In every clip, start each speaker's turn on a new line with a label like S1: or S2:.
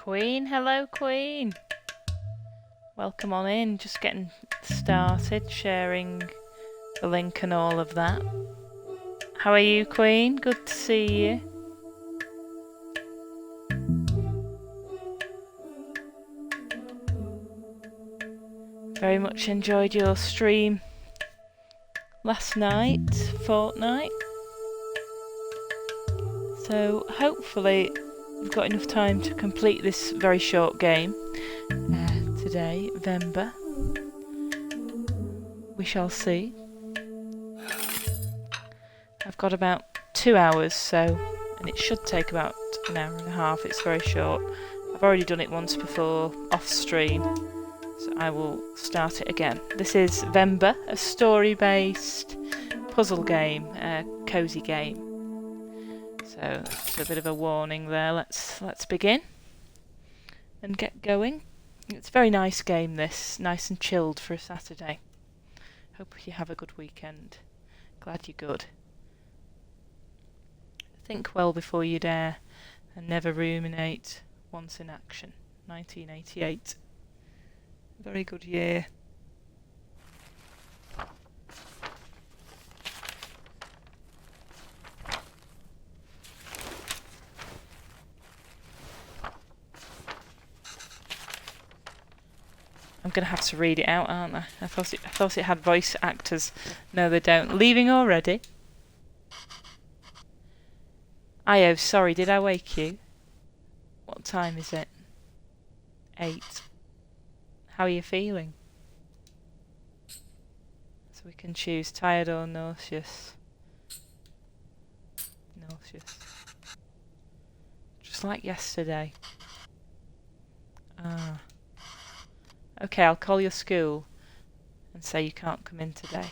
S1: Queen. Hello, Queen. Welcome on in. Just getting started, sharing the link and all of that. How are you, Queen? Good to see you. Very much enjoyed your stream last night, fortnight. So hopefully we've got enough time to complete this very short game today, Venba. We shall see. I've got about 2 hours, and it should take about an hour and a half. It's very short. I've already done it once before off stream, so I will start it again. This is Venba, a story-based puzzle game, a cosy game. So just a bit of a warning there. Let's begin and get going. It's a very nice game, this, nice and chilled for a Saturday. Hope you have a good weekend. Glad you're good. Think well before you dare, and never ruminate. Once in action. 1988. Very good year. I'm going to have to read it out, aren't I? I thought it had voice actors. No, they don't. Leaving already? Io, sorry, did I wake you? What time is it? 8. How are you feeling? So we can choose tired or nauseous. Nauseous. Just like yesterday. Ah. Okay, I'll call your school and say you can't come in today.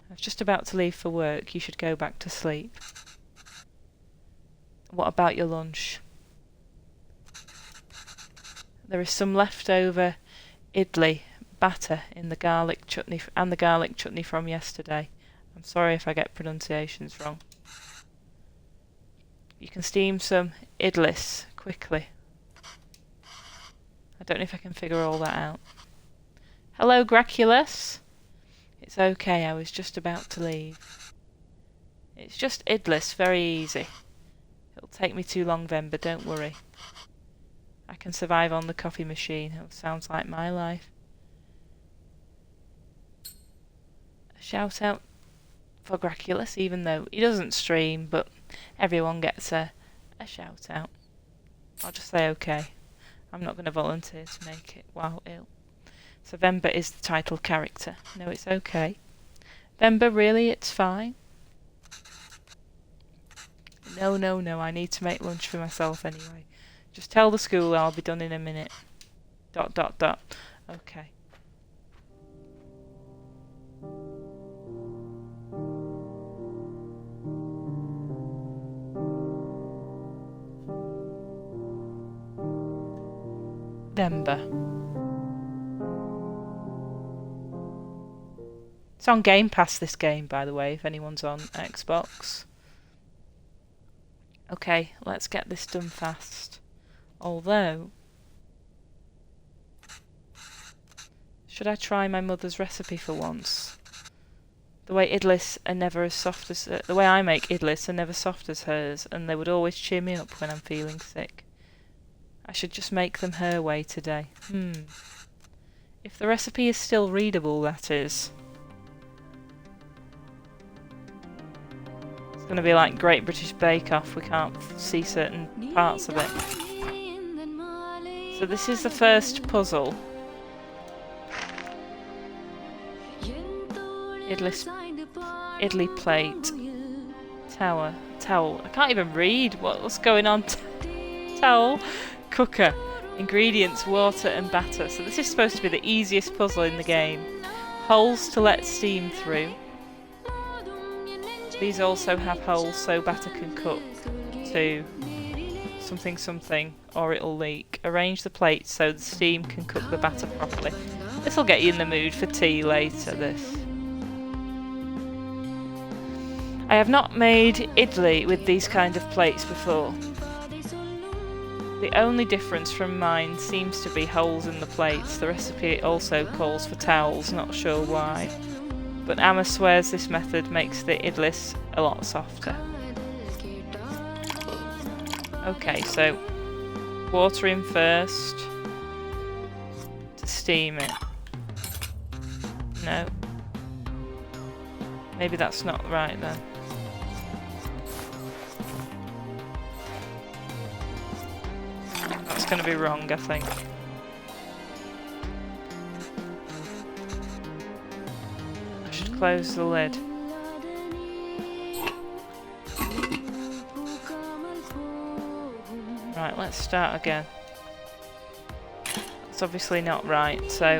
S1: I was just about to leave for work. You should go back to sleep. What about your lunch? There is some leftover idli batter in the garlic chutney and the garlic chutney from yesterday. I'm sorry if I get pronunciations wrong. You can steam some idlis quickly. I don't know if I can figure all that out. Hello, Graculus. It's okay, I was just about to leave. It's just idlis, very easy. It'll take me too long, Venba, don't worry. I can survive on the coffee machine. It sounds like my life. A shout out for Graculus, even though he doesn't stream, but everyone gets a shout out. I'll just say okay. I'm not going to volunteer to make it while ill. So Venba is the title character. No, it's okay. Venba, really? It's fine? No, I need to make lunch for myself anyway. Just tell the school I'll be done in a minute. ... Okay. Venba. It's on Game Pass, this game, by the way, if anyone's on Xbox. Okay, let's get this done fast. Although, should I try my mother's recipe for once? The way idlis are never as soft as the way I make idlis are never soft as hers, and they would always cheer me up when I'm feeling sick. I should just make them her way today. If the recipe is still readable, that is. It's going to be like Great British Bake Off. We can't see certain parts of it. So this is the first puzzle. Idli plate. Towel. I can't even read what's going on. Towel. Cooker. Ingredients, water and batter. So this is supposed to be the easiest puzzle in the game. Holes to let steam through. These also have holes so batter can cook to something or it'll leak. Arrange the plates so the steam can cook the batter properly. This'll get you in the mood for tea later, this. I have not made idli with these kind of plates before. The The only difference from mine seems to be holes in the plates. The recipe also calls for towels, not sure why. But Amma swears this method makes the idlis a lot softer. Okay, so water in first to steam it. No. Maybe that's not right then. That's going to be wrong, I think. I should close the lid. Right, let's start again. That's obviously not right, so...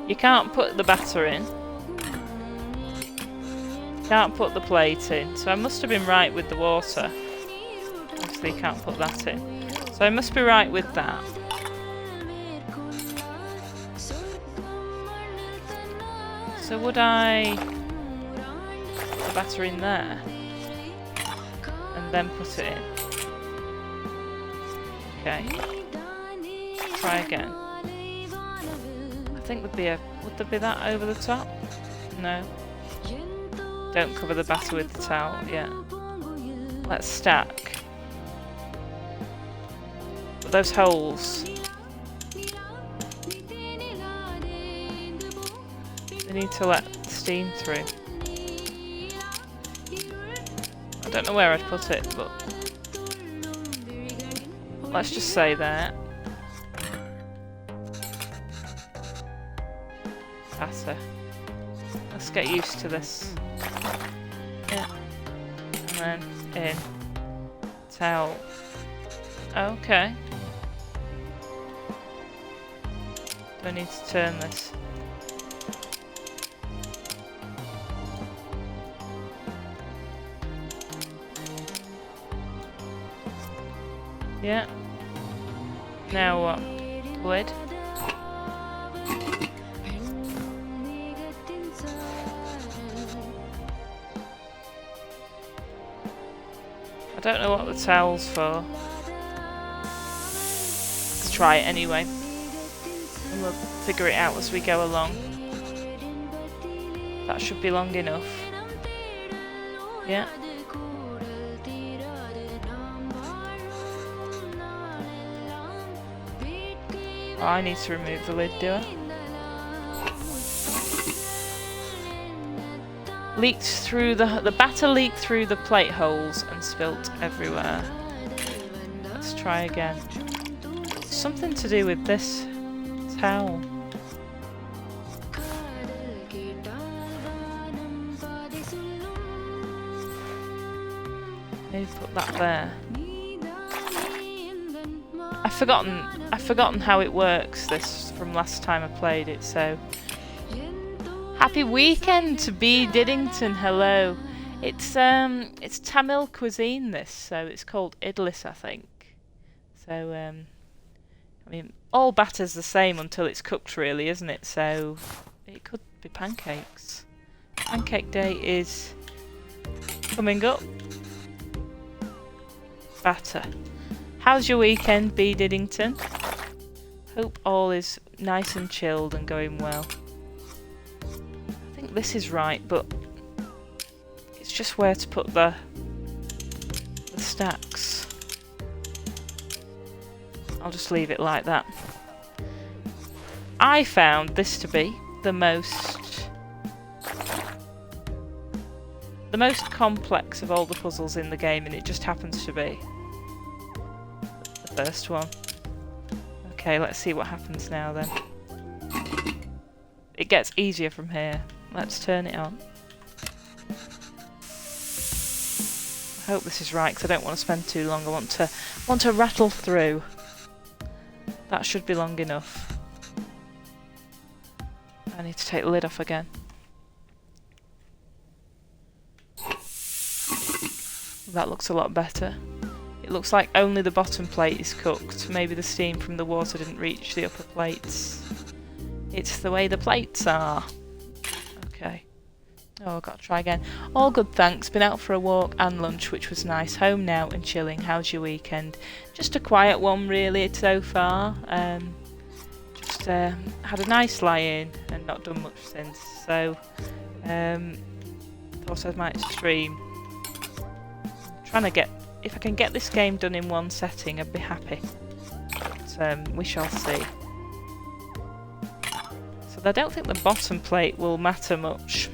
S1: You can't put the batter in. Can't put the plate in, so I must have been right with the water. Obviously you can't put that in. So I must be right with that. So would I put the batter in there? And then put it in? Okay. Try again. I think would there be that over the top? No. Don't cover the batter with the towel, yeah. Let's stack. But those holes, they need to let steam through. I don't know where I'd put it, but let's just say that. Batter. Let's get used to this. Yeah. And then in. Towel. Okay. Do I need to turn this? Yeah. Now what? Lid? I don't know what the towel's for. Let's try it anyway. And we'll figure it out as we go along. That should be long enough. Yeah. Oh, I need to remove the lid, do I? Leaked through the batter leaked through the plate holes and spilt everywhere. Let's try again. Something to do with this towel. Maybe put that there. I've forgotten how it works this from last time I played it, so happy weekend to B Diddington, hello. It's Tamil cuisine this, so it's called idlis, I think. So I mean all batter's the same until it's cooked really, isn't it? So it could be pancakes. Pancake day is coming up. Batter. How's your weekend, B Diddington? Hope all is nice and chilled and going well. I think this is right, but it's just where to put the stacks. I'll just leave it like that. I found this to be the most complex of all the puzzles in the game, and it just happens to be the first one. Okay, let's see what happens now then. It gets easier from here. Let's turn it on. I hope this is right because I don't want to spend too long. I want to rattle through. That should be long enough. I need to take the lid off again. That looks a lot better. It looks like only the bottom plate is cooked. Maybe the steam from the water didn't reach the upper plates. It's the way the plates are. Okay. Oh, I've got to try again. All good, thanks. Been out for a walk and lunch, which was nice. Home now and chilling. How's your weekend? Just a quiet one, really, so far. Just had a nice lie-in and not done much since. So, thought I might stream. Trying to get... If I can get this game done in one setting, I'd be happy. But we shall see. So I don't think the bottom plate will matter much.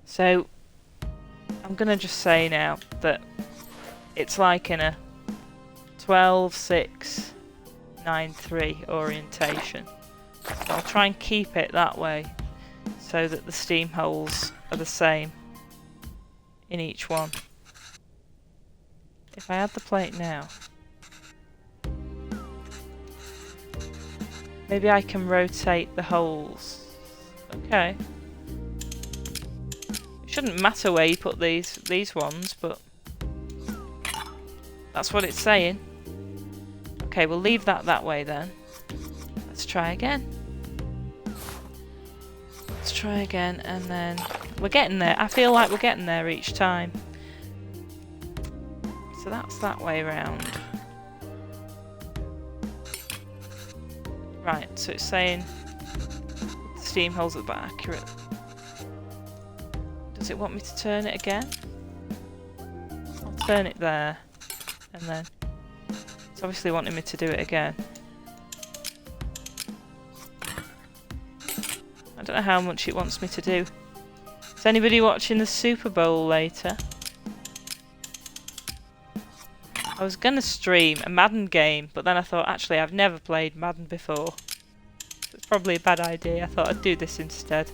S1: So, I'm going to just say now that it's like in a 12-6-9-3 orientation. So I'll try and keep it that way so that the steam holes are the same in each one. If I add the plate now, maybe I can rotate the holes. Okay. Shouldn't matter where you put these ones, but that's what it's saying. Okay, we'll leave that way then. Let's try again. Let's try again, and then we're getting there. I feel like we're getting there each time. So that's that way around. Right, so it's saying the steam holes are about accurate. Does it want me to turn it again? I'll turn it there, and then it's obviously wanting me to do it again. I don't know how much it wants me to do. Is anybody watching the Super Bowl later? I was going to stream a Madden game, but then I thought, actually, I've never played Madden before. It's probably a bad idea. I thought I'd do this instead.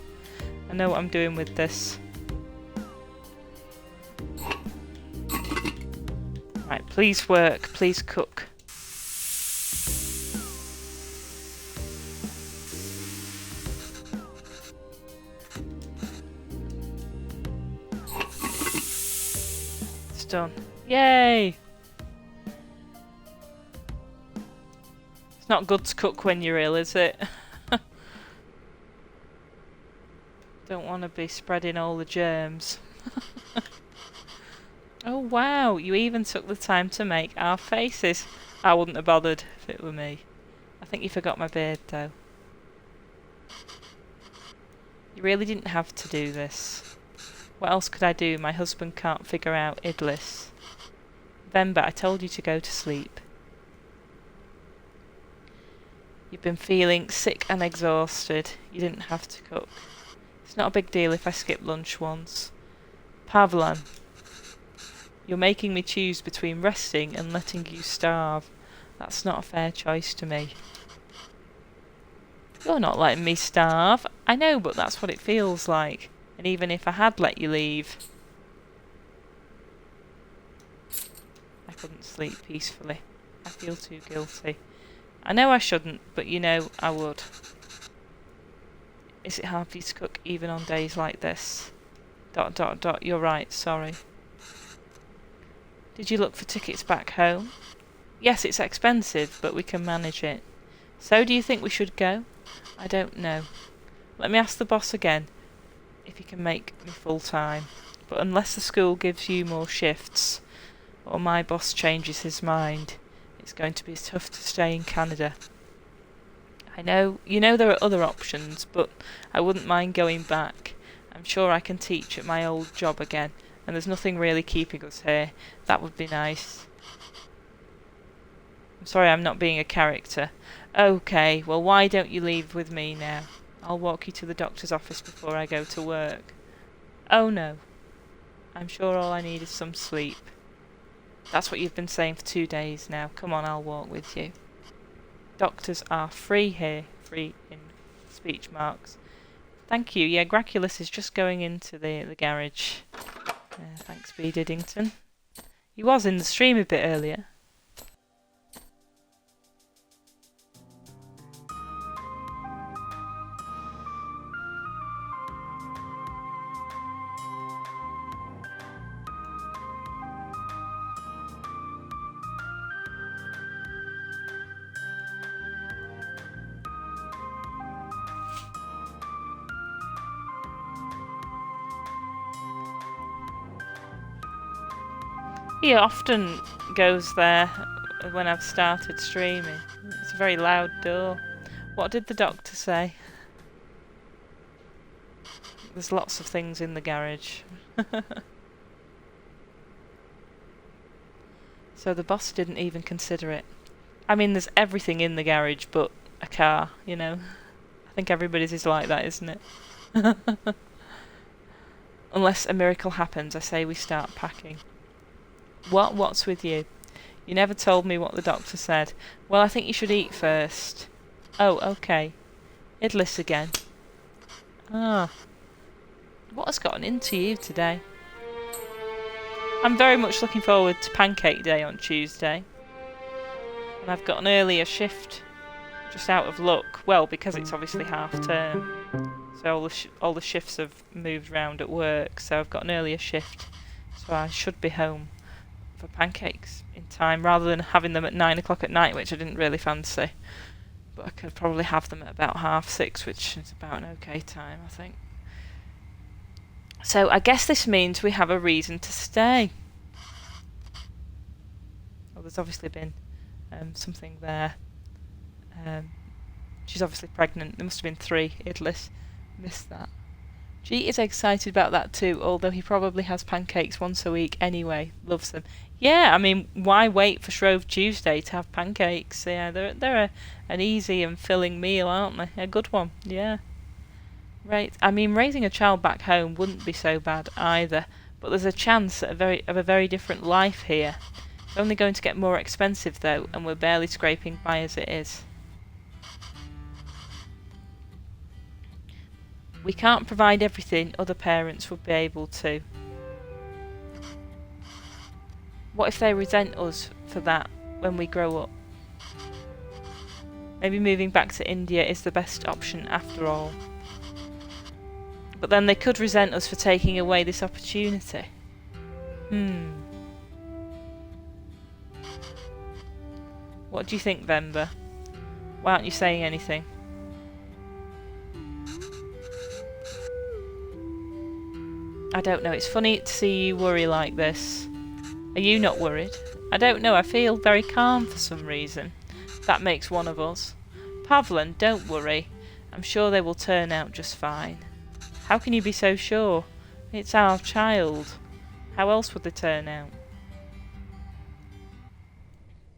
S1: I know what I'm doing with this. Right, please work, please cook. It's done. Yay! It's not good to cook when you're ill, is it? Don't want to be spreading all the germs. Oh wow, you even took the time to make our faces. I wouldn't have bothered if it were me. I think you forgot my beard though. You really didn't have to do this. What else could I do? My husband can't figure out Idlis. Venba, I told you to go to sleep. You've been feeling sick and exhausted. You didn't have to cook. It's not a big deal if I skip lunch once. Pavlan. You're making me choose between resting and letting you starve. That's not a fair choice to me. You're not letting me starve. I know, but that's what it feels like. And even if I had let you leave, I couldn't sleep peacefully. I feel too guilty. I know I shouldn't, but you know I would. Is it hard for you to cook even on days like this? ... You're right, sorry. Did you look for tickets back home? Yes, it's expensive, but we can manage it. So do you think we should go? I don't know. Let me ask the boss again if he can make me full time. But unless the school gives you more shifts, or my boss changes his mind, it's going to be tough to stay in Canada. I know, you know there are other options, but I wouldn't mind going back. I'm sure I can teach at my old job again, and there's nothing really keeping us here. That would be nice. I'm sorry I'm not being a character. Okay, well why don't you leave with me now? I'll walk you to the doctor's office before I go to work. Oh no. I'm sure all I need is some sleep. That's what you've been saying for 2 days now. Come on, I'll walk with you. Doctors are free here. Free in speech marks. Thank you. Yeah, Graculus is just going into the garage. Thanks, B. Diddington. He was in the stream a bit earlier. He often goes there when I've started streaming. It's a very loud door. What did the doctor say? There's lots of things in the garage. So the boss didn't even consider it. I mean, there's everything in the garage but a car, you know. I think everybody's is like that, isn't it? Unless a miracle happens, I say we start packing. What's with you? You never told me what the doctor said. Well, I think you should eat first. Oh, okay. Idlis again. Ah. What has gotten into you today? I'm very much looking forward to Pancake Day on Tuesday. And I've got an earlier shift, just out of luck. Well, because it's obviously half term. So all the shifts have moved round at work. So I've got an earlier shift. So I should be home for pancakes in time, rather than having them at 9 o'clock at night, which I didn't really fancy. But I could probably have them at about 6:30, which is about an okay time, I think. So I guess this means we have a reason to stay. Well, there's obviously been something there. She's obviously pregnant. There must have been 3. Idlis. Missed that. G is excited about that too, although he probably has pancakes once a week anyway. Loves them. Yeah, I mean, why wait for Shrove Tuesday to have pancakes? Yeah, they're an easy and filling meal, aren't they? A good one, yeah. Right, I mean, raising a child back home wouldn't be so bad either, but there's a chance of a very different life here. It's only going to get more expensive though, and we're barely scraping by as it is. We can't provide everything other parents would be able to. What if they resent us for that when we grow up? Maybe moving back to India is the best option after all. But then they could resent us for taking away this opportunity. What do you think, Venba? Why aren't you saying anything? I don't know, it's funny to see you worry like this. Are you not worried? I don't know, I feel very calm for some reason. That makes one of us. Pavlan, don't worry. I'm sure they will turn out just fine. How can you be so sure? It's our child. How else would they turn out?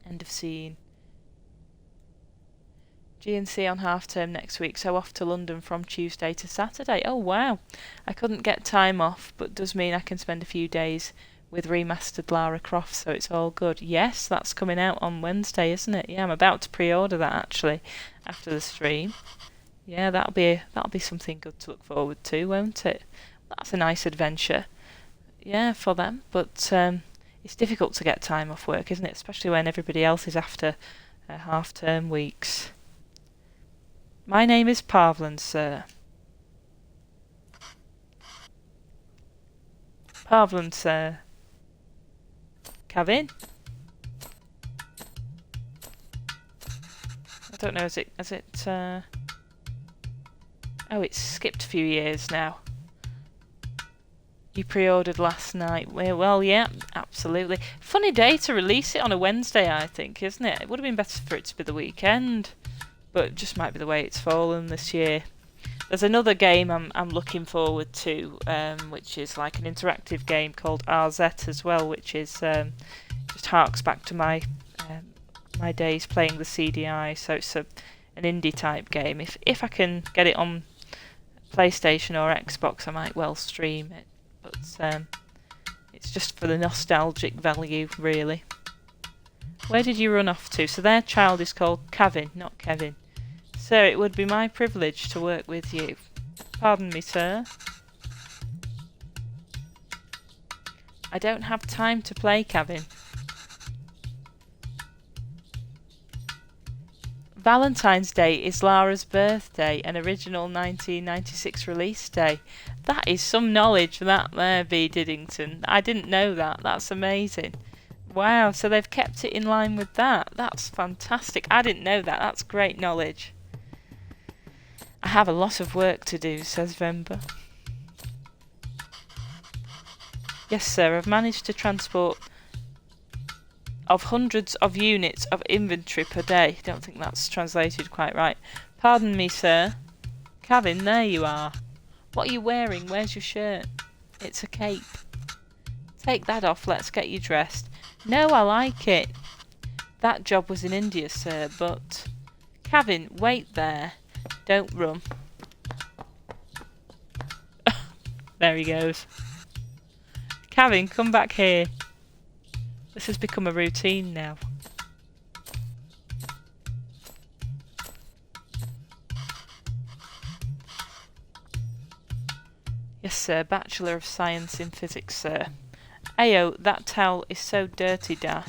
S1: End of scene. G&C on half term next week, so off to London from Tuesday to Saturday. Oh wow, I couldn't get time off, but does mean I can spend a few days with remastered Lara Croft, so it's all good. Yes, that's coming out on Wednesday, isn't it? Yeah, I'm about to pre-order that actually after the stream. Yeah, that'll be something good to look forward to, won't it? That's a nice adventure. Yeah, for them, but it's difficult to get time off work, isn't it? Especially when everybody else is after half term weeks. My name is Pavlan, sir. Pavlan, sir. Kevin? I don't know, has it oh, it's skipped a few years now. You pre-ordered last night. Well, yeah, absolutely. Funny day to release it on a Wednesday, I think, isn't it? It would have been better for it to be the weekend. But it just might be the way it's fallen this year. There's another game I'm looking forward to, which is like an interactive game called RZ as well, which is just harks back to my my days playing the CDI. So it's an indie type game. If I can get it on PlayStation or Xbox, I might well stream it. But it's just for the nostalgic value, really. Where did you run off to? So their child is called Kevin, not Kevin. Sir, it would be my privilege to work with you. Pardon me, sir. I don't have time to play, Kevin. Valentine's Day is Lara's birthday, an original 1996 release day. That is some knowledge, that there, B. Diddington. I didn't know that. That's amazing. Wow, so they've kept it in line with that. That's fantastic. I didn't know that. That's great knowledge. I have a lot of work to do, says Venba. Yes, sir, I've managed to transport of hundreds of units of inventory per day. Don't think that's translated quite right. Pardon me, sir. Kevin, there you are. What are you wearing? Where's your shirt? It's a cape. Take that off, let's get you dressed. No, I like it. That job was in India, sir, but... Kevin, wait there. Don't run. There he goes. Kevin, come back here. This has become a routine now. Yes, sir. Bachelor of Science in Physics, sir. Ayo, that towel is so dirty, da.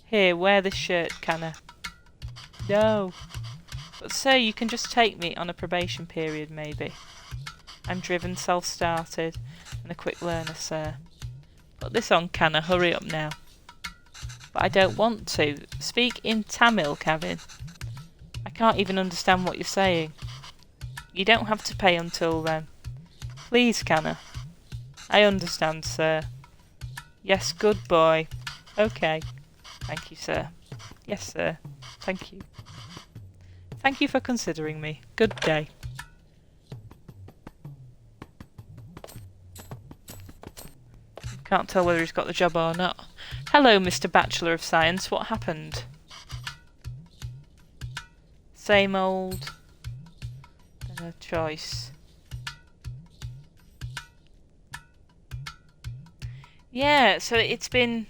S1: Here, wear this shirt, canna. No. But, sir, you can just take me on a probation period, maybe. I'm driven, self-started, and a quick learner, sir. Put this on, canna. Hurry up now. But I don't want to. Speak in Tamil, Kevin. I can't even understand what you're saying. You don't have to pay until then. Please, canna. I understand, sir. Yes, good boy. Okay. Thank you, sir. Yes, sir. Thank you. Thank you for considering me. Good day. Can't tell whether he's got the job or not. Hello, Mr. Bachelor of Science. What happened? Same old... choice. Yeah, so it's been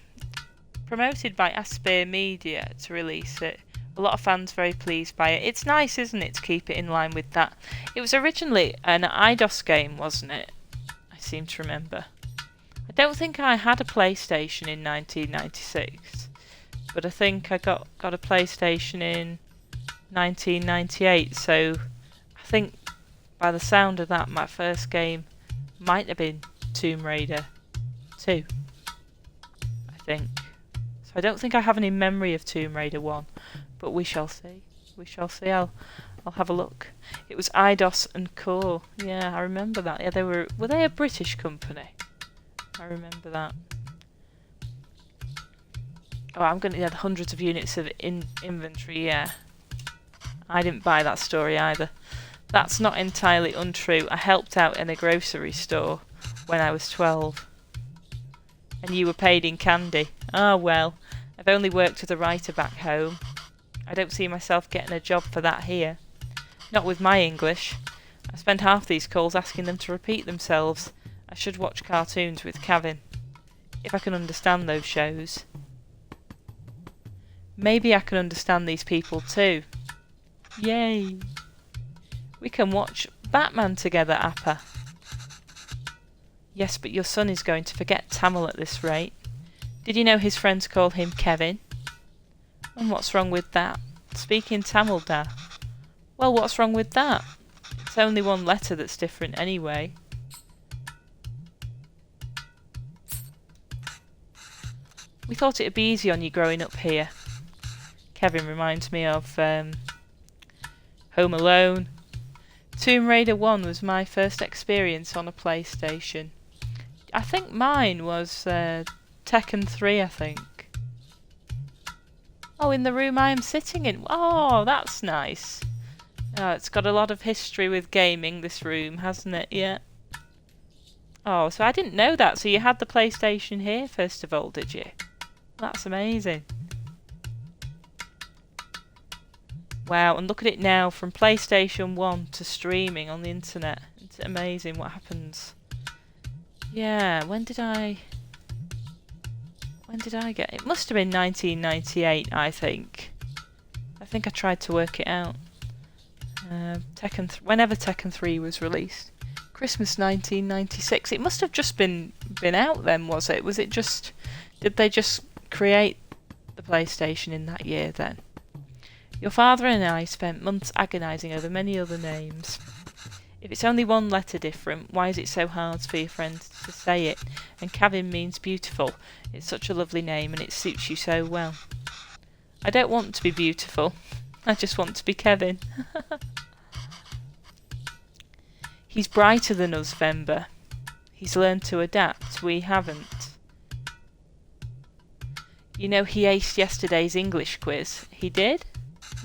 S1: promoted by Aspire Media to release it. A lot of fans very pleased by it. It's nice, isn't it, to keep it in line with that. It was originally an IDOS game, wasn't it? I seem to remember. I don't think I had a PlayStation in 1996, but I think I got a PlayStation in 1998, so I think by the sound of that, my first game might have been Tomb Raider 2, I think. So I don't think I have any memory of Tomb Raider 1, but we shall see. We shall see. I'll have a look. It was IDOS and Core. Yeah, I remember that. Yeah, were they a British company? I remember that. Oh, I'm going to add hundreds of units of inventory, yeah. I didn't buy that story either. That's not entirely untrue. I helped out in a grocery store when I was 12. And you were paid in candy. Ah, well, I've only worked as a writer back home. I don't see myself getting a job for that here. Not with my English. I spend half these calls asking them to repeat themselves. I should watch cartoons with Kevin. If I can understand those shows. Maybe I can understand these people too. Yay! We can watch Batman together, Appa. Yes, but your son is going to forget Tamil at this rate. Did you know his friends call him Kevin? And what's wrong with that? Speaking Tamil, da. Well, what's wrong with that? It's only one letter that's different anyway. We thought it'd be easy on you growing up here. Kevin reminds me of Home Alone. Tomb Raider 1 was my first experience on a PlayStation. I think mine was Tekken 3, I think. Oh, in the room I am sitting in. Oh, that's nice. Oh, it's got a lot of history with gaming, this room, hasn't it? Yeah. Oh, so I didn't know that. So you had the PlayStation here, first of all, did you? That's amazing. Wow, and look at it now, from PlayStation 1 to streaming on the internet. It's amazing what happens. Yeah, when did I get it? It must have been 1998, I think. I think I tried to work it out. Whenever Tekken 3 was released. Christmas 1996. It must have just been out then, was it? Was it just... Did they just create the PlayStation in that year then? Your father and I spent months agonising over many other names. If it's only one letter different, why is it so hard for your friends to say it? And Kevin means beautiful. It's such a lovely name and it suits you so well. I don't want to be beautiful. I just want to be Kevin. He's brighter than us, Venba. He's learned to adapt. We haven't. You know he aced yesterday's English quiz. He did?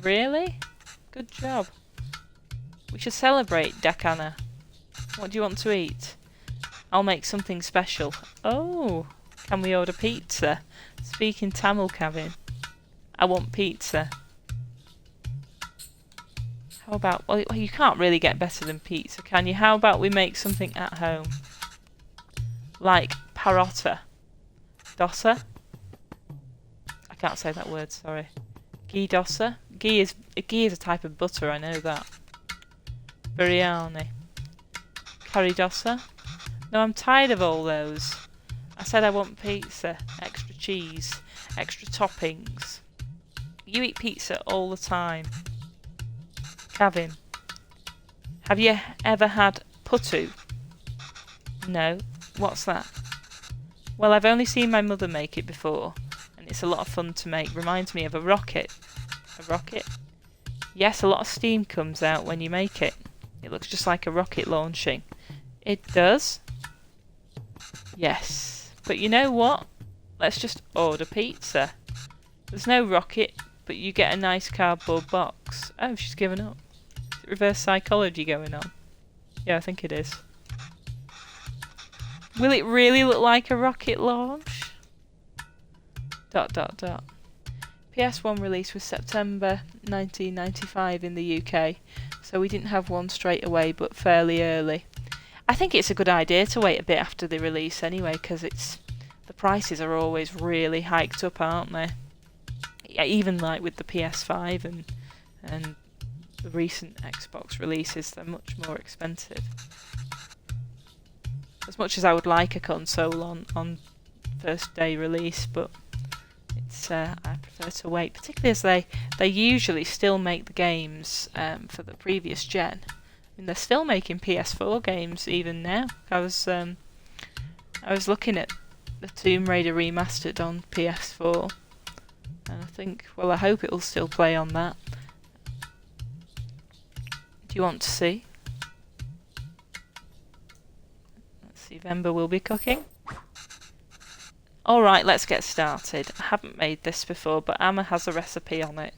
S1: Really? Good job. We should celebrate, Dakana. What do you want to eat? I'll make something special. Oh, can we order pizza? Speak in Tamil, Kevin. I want pizza. How about... Well, you can't really get better than pizza, can you? How about we make something at home? Like parotta. Dosa? I can't say that word, sorry. Ghee dosa? Ghee is a type of butter, I know that. Biryani. Curry dosa? No, I'm tired of all those. I said I want pizza. Extra cheese. Extra toppings. You eat pizza all the time. Kevin. Have you ever had puttu? No. What's that? Well, I've only seen my mother make it before, and it's a lot of fun to make. Reminds me of a rocket. A rocket? Yes, a lot of steam comes out when you make it. It looks just like a rocket launching. It does? Yes. But you know what? Let's just order pizza. There's no rocket, but you get a nice cardboard box. Oh, she's given up. Is it reverse psychology going on? Yeah, I think it is. Will it really look like a rocket launch? ... PS1 release was September 1995 in the UK, so we didn't have one straight away, but fairly early. I think it's a good idea to wait a bit after the release anyway, because the prices are always really hiked up, aren't they? Yeah, even like with the PS5 and the recent Xbox releases, they're much more expensive. As much as I would like a console on first day release, but it's I prefer to wait, particularly as they usually still make the games for the previous gen. I mean, they're still making PS4 games even now. I was looking at the Tomb Raider remastered on PS4, and I think, well, I hope it'll still play on that. Do you want to see? Venba will be cooking. Alright, let's get started. I haven't made this before, but Amma has a recipe on it.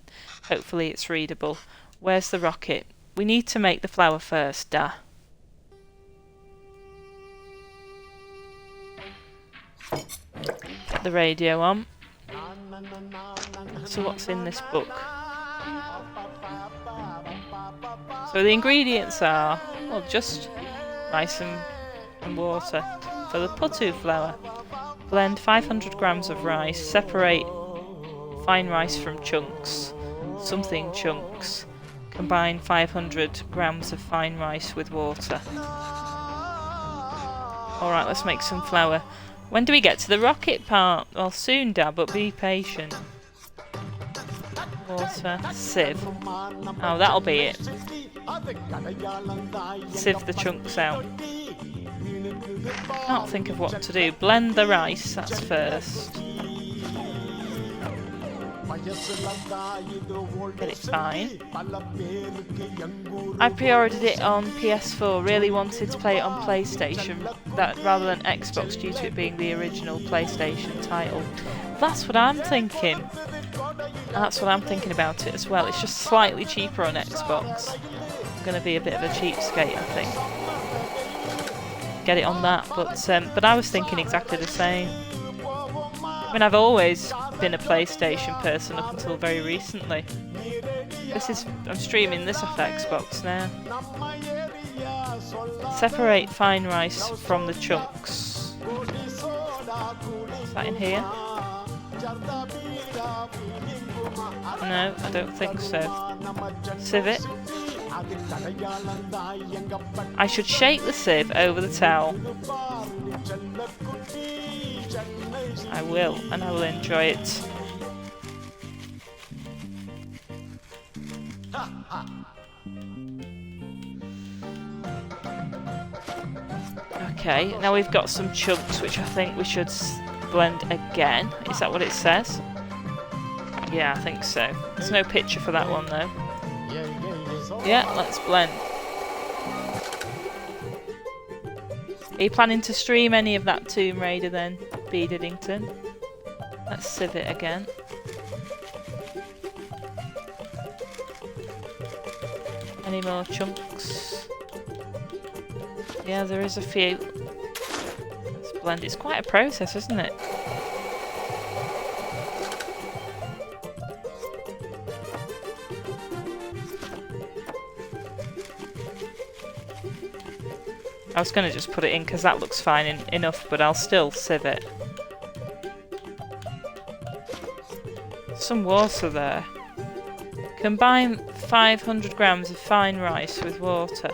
S1: Hopefully it's readable. Where's the rocket? We need to make the flour first, Da. Get the radio on. So what's in this book? So the ingredients are, well, just rice and water. For the puttu flour, blend 500 grams of rice, separate fine rice from chunks, something chunks, combine 500 grams of fine rice with water. Alright, let's make some flour. When do we get to the rocket part? Well, soon, Dad, but be patient. Water, sieve. Oh, that'll be it. Sieve the chunks out. Can't think of what to do. Blend the rice, that's first. Get it fine. I pre-ordered it on PS4, really wanted to play it on PlayStation rather than Xbox due to it being the original PlayStation title. That's what I'm thinking. That's what I'm thinking about it as well. It's just slightly cheaper on Xbox. I'm going to be a bit of a cheapskate, I think. Get it on that, but I was thinking exactly the same. I mean, I've always been a PlayStation person up until very recently. I'm streaming this off Xbox now. Separate fine rice from the chunks. Is that in here? No, I don't think so. Sieve it. I should shake the sieve over the towel. I will, and I will enjoy it. Okay, now we've got some chunks which I think we should blend again. Is that what it says? Yeah, I think so. There's no picture for that one though. Yeah, let's blend. Are you planning to stream any of that Tomb Raider then, B. Diddington? Let's sieve it again. Any more chunks? Yeah, there is a few. Let's blend. It's quite a process, isn't it? I was going to just put it in because that looks fine enough, but I'll still sieve it. Some water there. Combine 500 grams of fine rice with water.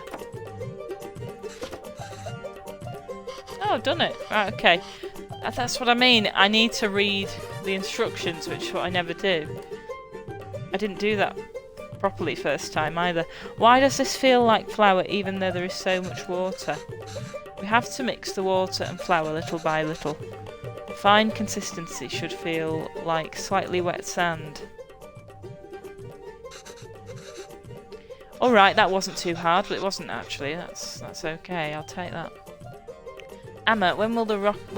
S1: Oh, I've done it. Right, okay. That's what I mean. I need to read the instructions, which is what I never do. I didn't do that properly first time either. Why does this feel like flour even though there is so much water? We have to mix the water and flour little by little. The fine consistency should feel like slightly wet sand. Alright, that wasn't too hard, but it wasn't actually. That's okay, I'll take that. Emma, when will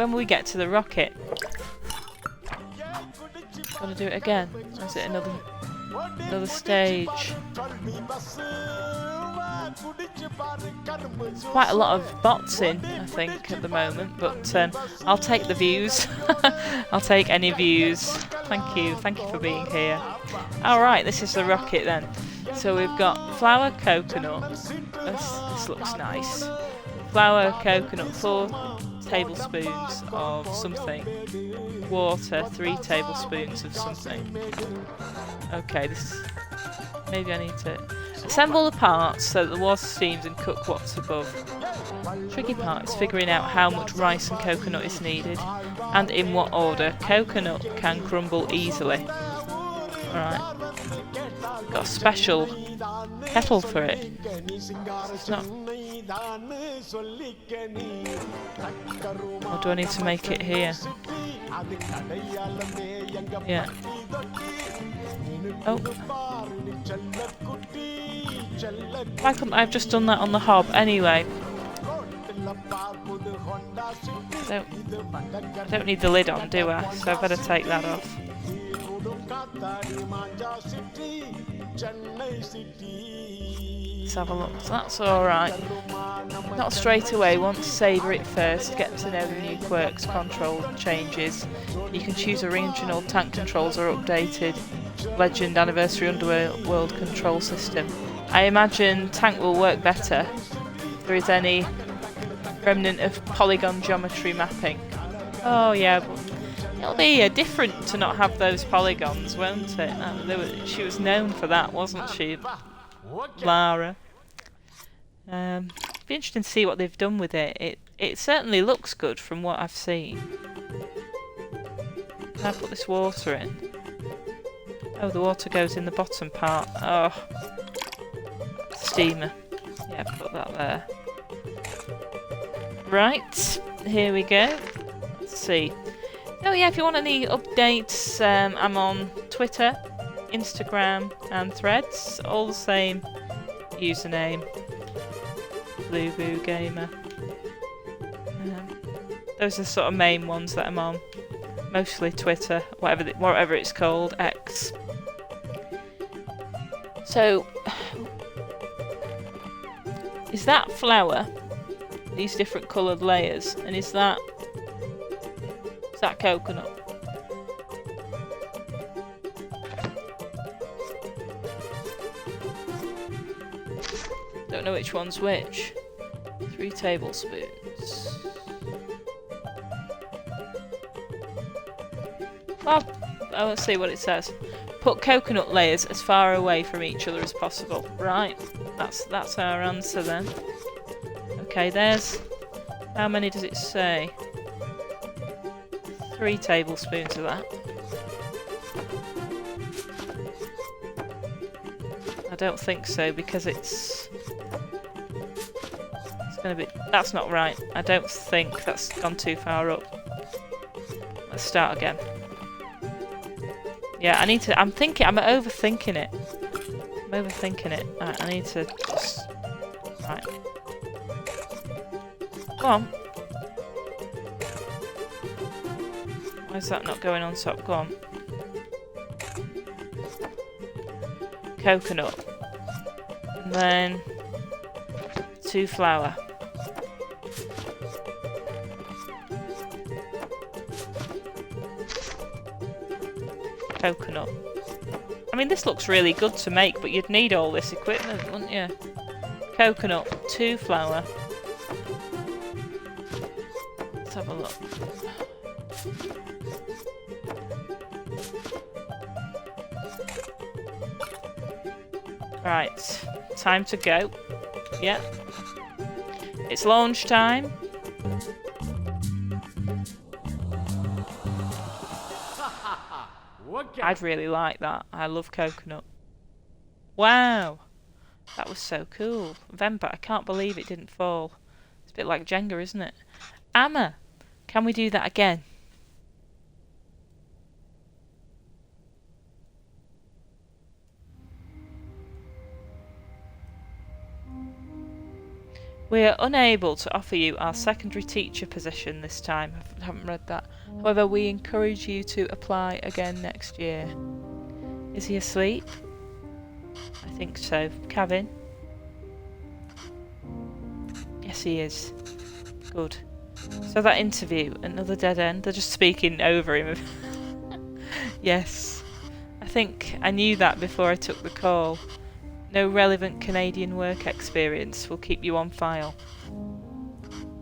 S1: we get to the rocket? Gotta do it again. Or is it another stage? There's quite a lot of bots in, I think, at the moment, but I'll take the views. I'll take any views. Thank you for being here. Alright, this is the rocket then. So we've got flour, coconut. This looks nice. Flour, coconut, 4 tablespoons of something. Water, 3 tablespoons of something. Okay, maybe I need to assemble the parts so that the water steams and cook what's above. Tricky part is figuring out how much rice and coconut is needed and in what order. Coconut can crumble easily. Alright. Got a special kettle for it. It's not... Or do I need to make it here? Yeah. Oh. Why couldn't I have just done that on the hob anyway? I don't need the lid on, do I? So I better take that off. Let's have a look. So that's alright. Not straight away, want to savour it first, get to know the new quirks, control changes. You can choose original tank controls or updated Legend Anniversary Underworld control system. I imagine tank will work better if there is any remnant of polygon geometry mapping. Oh yeah, but it'll be different to not have those polygons, won't it? She was known for that, wasn't she, Lara? Be interesting to see what they've done with it. It certainly looks good from what I've seen. Can I put this water in? Oh, the water goes in the bottom part. Oh, steamer. Yeah, put that there. Right, here we go. Let's see. Oh yeah, if you want any updates, I'm on Twitter, Instagram and Threads. All the same username. Blue Boo Gamer. Those are the sort of main ones that I'm on. Mostly Twitter, whatever it's called, X. So, is that flour? These different coloured layers, and is that coconut? Don't know which one's which. 3 tablespoons. Well, let's see what it says. Put coconut layers as far away from each other as possible. Right, that's our answer then. Okay, there's... How many does it say? 3 tablespoons of that. I don't think so, because it's gonna be... That's not right. I don't think that's gone too far up. Let's start again. Yeah, I need to... I'm overthinking it. I'm overthinking it. Right, I need to just... Right. Come on. Why is that not going on top? Go on. Coconut. And then 2 flour. Coconut. I mean, this looks really good to make, but you'd need all this equipment, wouldn't you? Coconut, 2 flour. Let's have a look. Right, time to go. Yeah. It's launch time. I'd really like that. I love coconut. Wow! That was so cool. Venba, I can't believe it didn't fall. It's a bit like Jenga, isn't it? Amma, can we do that again? We are unable to offer you our secondary teacher position this time. I haven't read that. However, we encourage you to apply again next year. Is he asleep? I think so. Kevin? Yes, he is. Good. So that interview, another dead end. They're just speaking over him. Yes. I think I knew that before I took the call. No relevant Canadian work experience will keep you on file.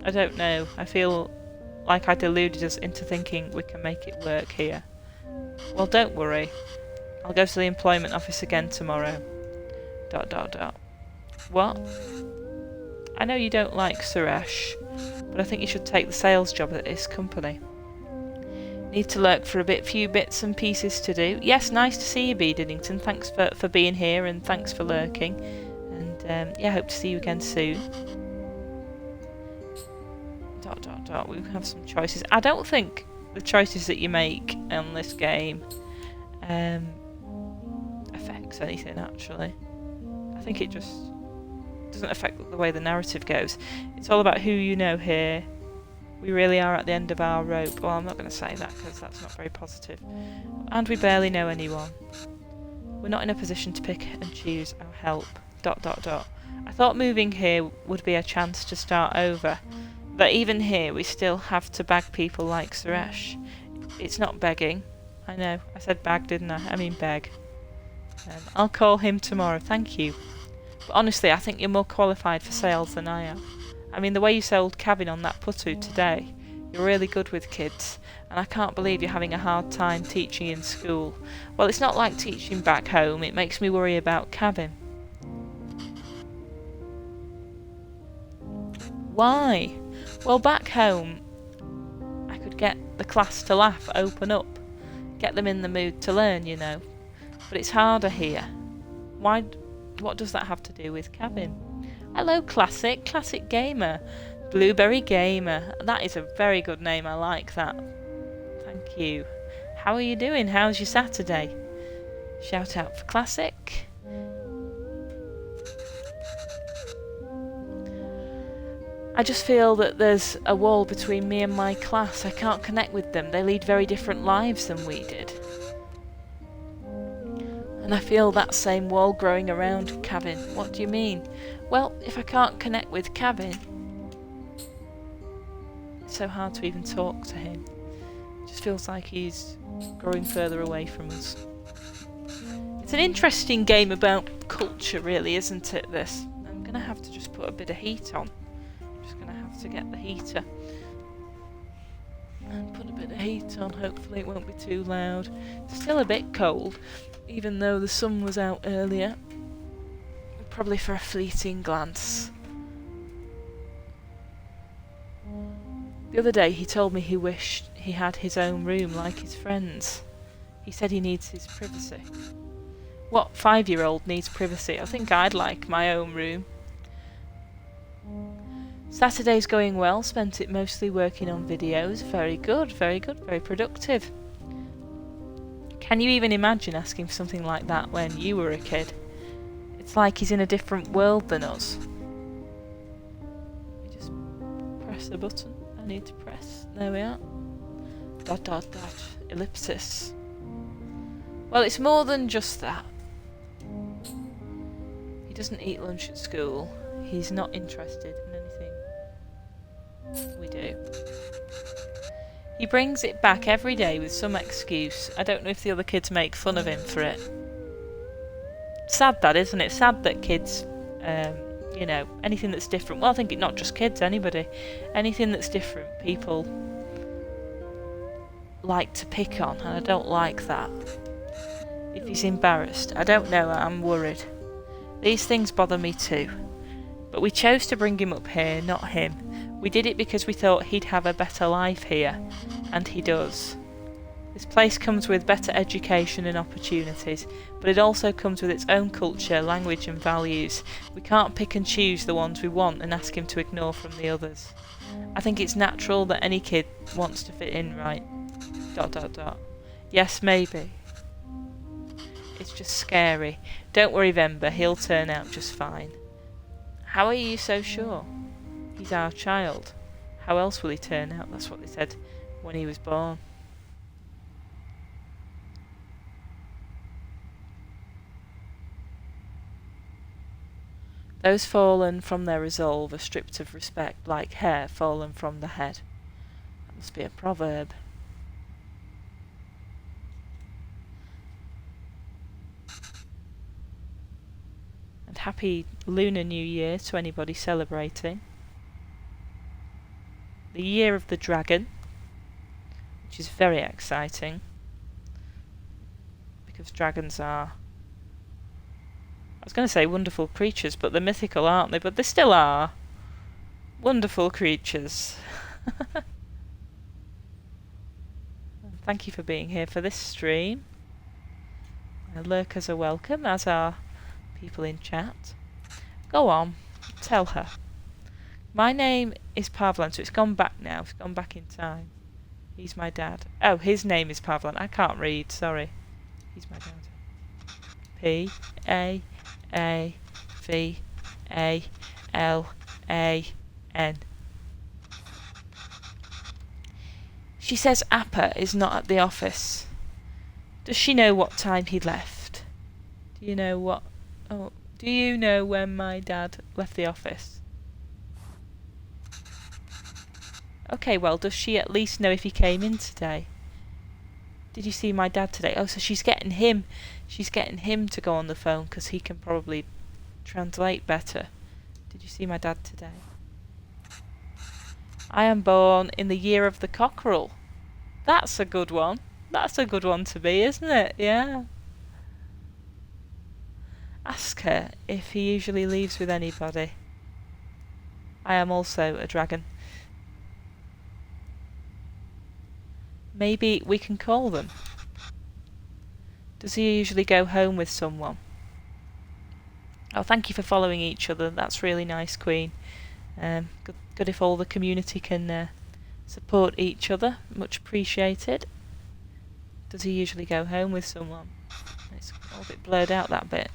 S1: I don't know. I feel like I deluded us into thinking we can make it work here. Well, don't worry. I'll go to the employment office again tomorrow. ... What? I know you don't like Suresh, but I think you should take the sales job at this company. Need to lurk for a few bits and pieces to do. Yes, nice to see you, B. Diddington. Thanks for being here and thanks for lurking. And yeah, hope to see you again soon. ... We have some choices. I don't think the choices that you make on this game affects anything, actually. I think it just doesn't affect the way the narrative goes. It's all about who you know here. We really are at the end of our rope. Well, I'm not going to say that because that's not very positive. And we barely know anyone. We're not in a position to pick and choose our help. ... I thought moving here would be a chance to start over. But even here, we still have to bag people like Suresh. It's not begging. I know. I said bag, didn't I? I mean beg. I'll call him tomorrow. Thank you. But honestly, I think you're more qualified for sales than I am. I mean, the way you sold Kevin on that putu today, you're really good with kids, and I can't believe you're having a hard time teaching in school. Well, it's not like teaching back home. It makes me worry about Kevin. Why? Well, back home, I could get the class to laugh, open up, get them in the mood to learn, you know. But it's harder here. Why? What does that have to do with Kevin? Hello, Classic Gamer. Blueberry Gamer. That is a very good name, I like that. Thank you. How are you doing? How's your Saturday? Shout out for Classic. I just feel that there's a wall between me and my class. I can't connect with them. They lead very different lives than we did. And I feel that same wall growing around Kevin. What do you mean? Well, if I can't connect with Kevin, it's so hard to even talk to him. It just feels like he's growing further away from us. It's an interesting game about culture, really, isn't it, this? I'm going to have to just put a bit of heat on. I'm just going to have to get the heater and put a bit of heat on. Hopefully it won't be too loud. It's still a bit cold, even though the sun was out earlier. Probably for a fleeting glance. The other day he told me he wished he had his own room like his friends. He said he needs his privacy. What 5-year-old needs privacy? I think I'd like my own room. Saturday's going well. Spent it mostly working on videos. Very good, very productive. Can you even imagine asking for something like that when you were a kid? It's like he's in a different world than us. Let me just press the button I need to press. There we are. Dot dot dot. Ellipsis. Well, it's more than just that. He doesn't eat lunch at school. He's not interested in anything we do. He brings it back every day with some excuse. I don't know if the other kids make fun of him for it. Sad that, isn't it? Sad that kids, you know, anything that's different. Well, I think not just kids, anybody. Anything that's different, people like to pick on, and I don't like that. If he's embarrassed, I don't know, I'm worried. These things bother me too. But we chose to bring him up here, not him. We did it because we thought he'd have a better life here, and he does. This place comes with better education and opportunities, but it also comes with its own culture, language and values. We can't pick and choose the ones we want and ask him to ignore from the others. I think it's natural that any kid wants to fit in, right? ... Yes, maybe. It's just scary. Don't worry, Venba, he'll turn out just fine. How are you so sure? He's our child. How else will he turn out? That's what they said when he was born. Those fallen from their resolve are stripped of respect, like hair fallen from the head. That must be a proverb. And happy Lunar New Year to anybody celebrating. The Year of the Dragon, which is very exciting, because dragons are, I was going to say wonderful creatures, but they're mythical, aren't they? But they still are wonderful creatures. Thank you for being here for this stream. Lurkers are welcome, as are people in chat. Go on, tell her. My name is Pavlan, so it's gone back now. It's gone back in time. He's my dad. Oh, his name is Pavlan. I can't read, sorry. He's my dad. P-A-A-V-A-L-A-N. She says Appa is not at the office. Does she know what time he left? Do you know what... Oh, do you know when my dad left the office? Okay, well, does she at least know if he came in today? Did you see my dad today? Oh, so she's getting him to go on the phone because he can probably translate better. Did you see my dad today? I am born in the year of the cockerel. That's a good one. That's a good one to be, isn't it? Yeah. Ask her if he usually leaves with anybody. I am also a dragon. Maybe we can call them. Does he usually go home with someone? Oh, thank you for following each other. That's really nice, Queen. Good if all the community can support each other. Much appreciated. Does he usually go home with someone? It's all a bit blurred out, that bit.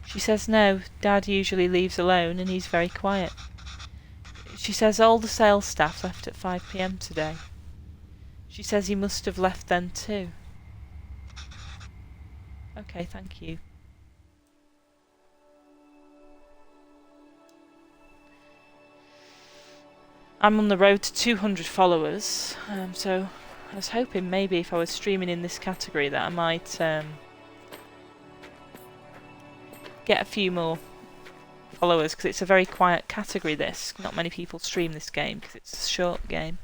S1: She says no, Dad usually leaves alone and he's very quiet. She says all the sales staff left at 5 PM today. She says he must have left then too. Okay, thank you. I'm on the road to 200 followers, so I was hoping maybe if I was streaming in this category that I might get a few more followers, because it's a very quiet category this. Not many people stream this game because it's a short game.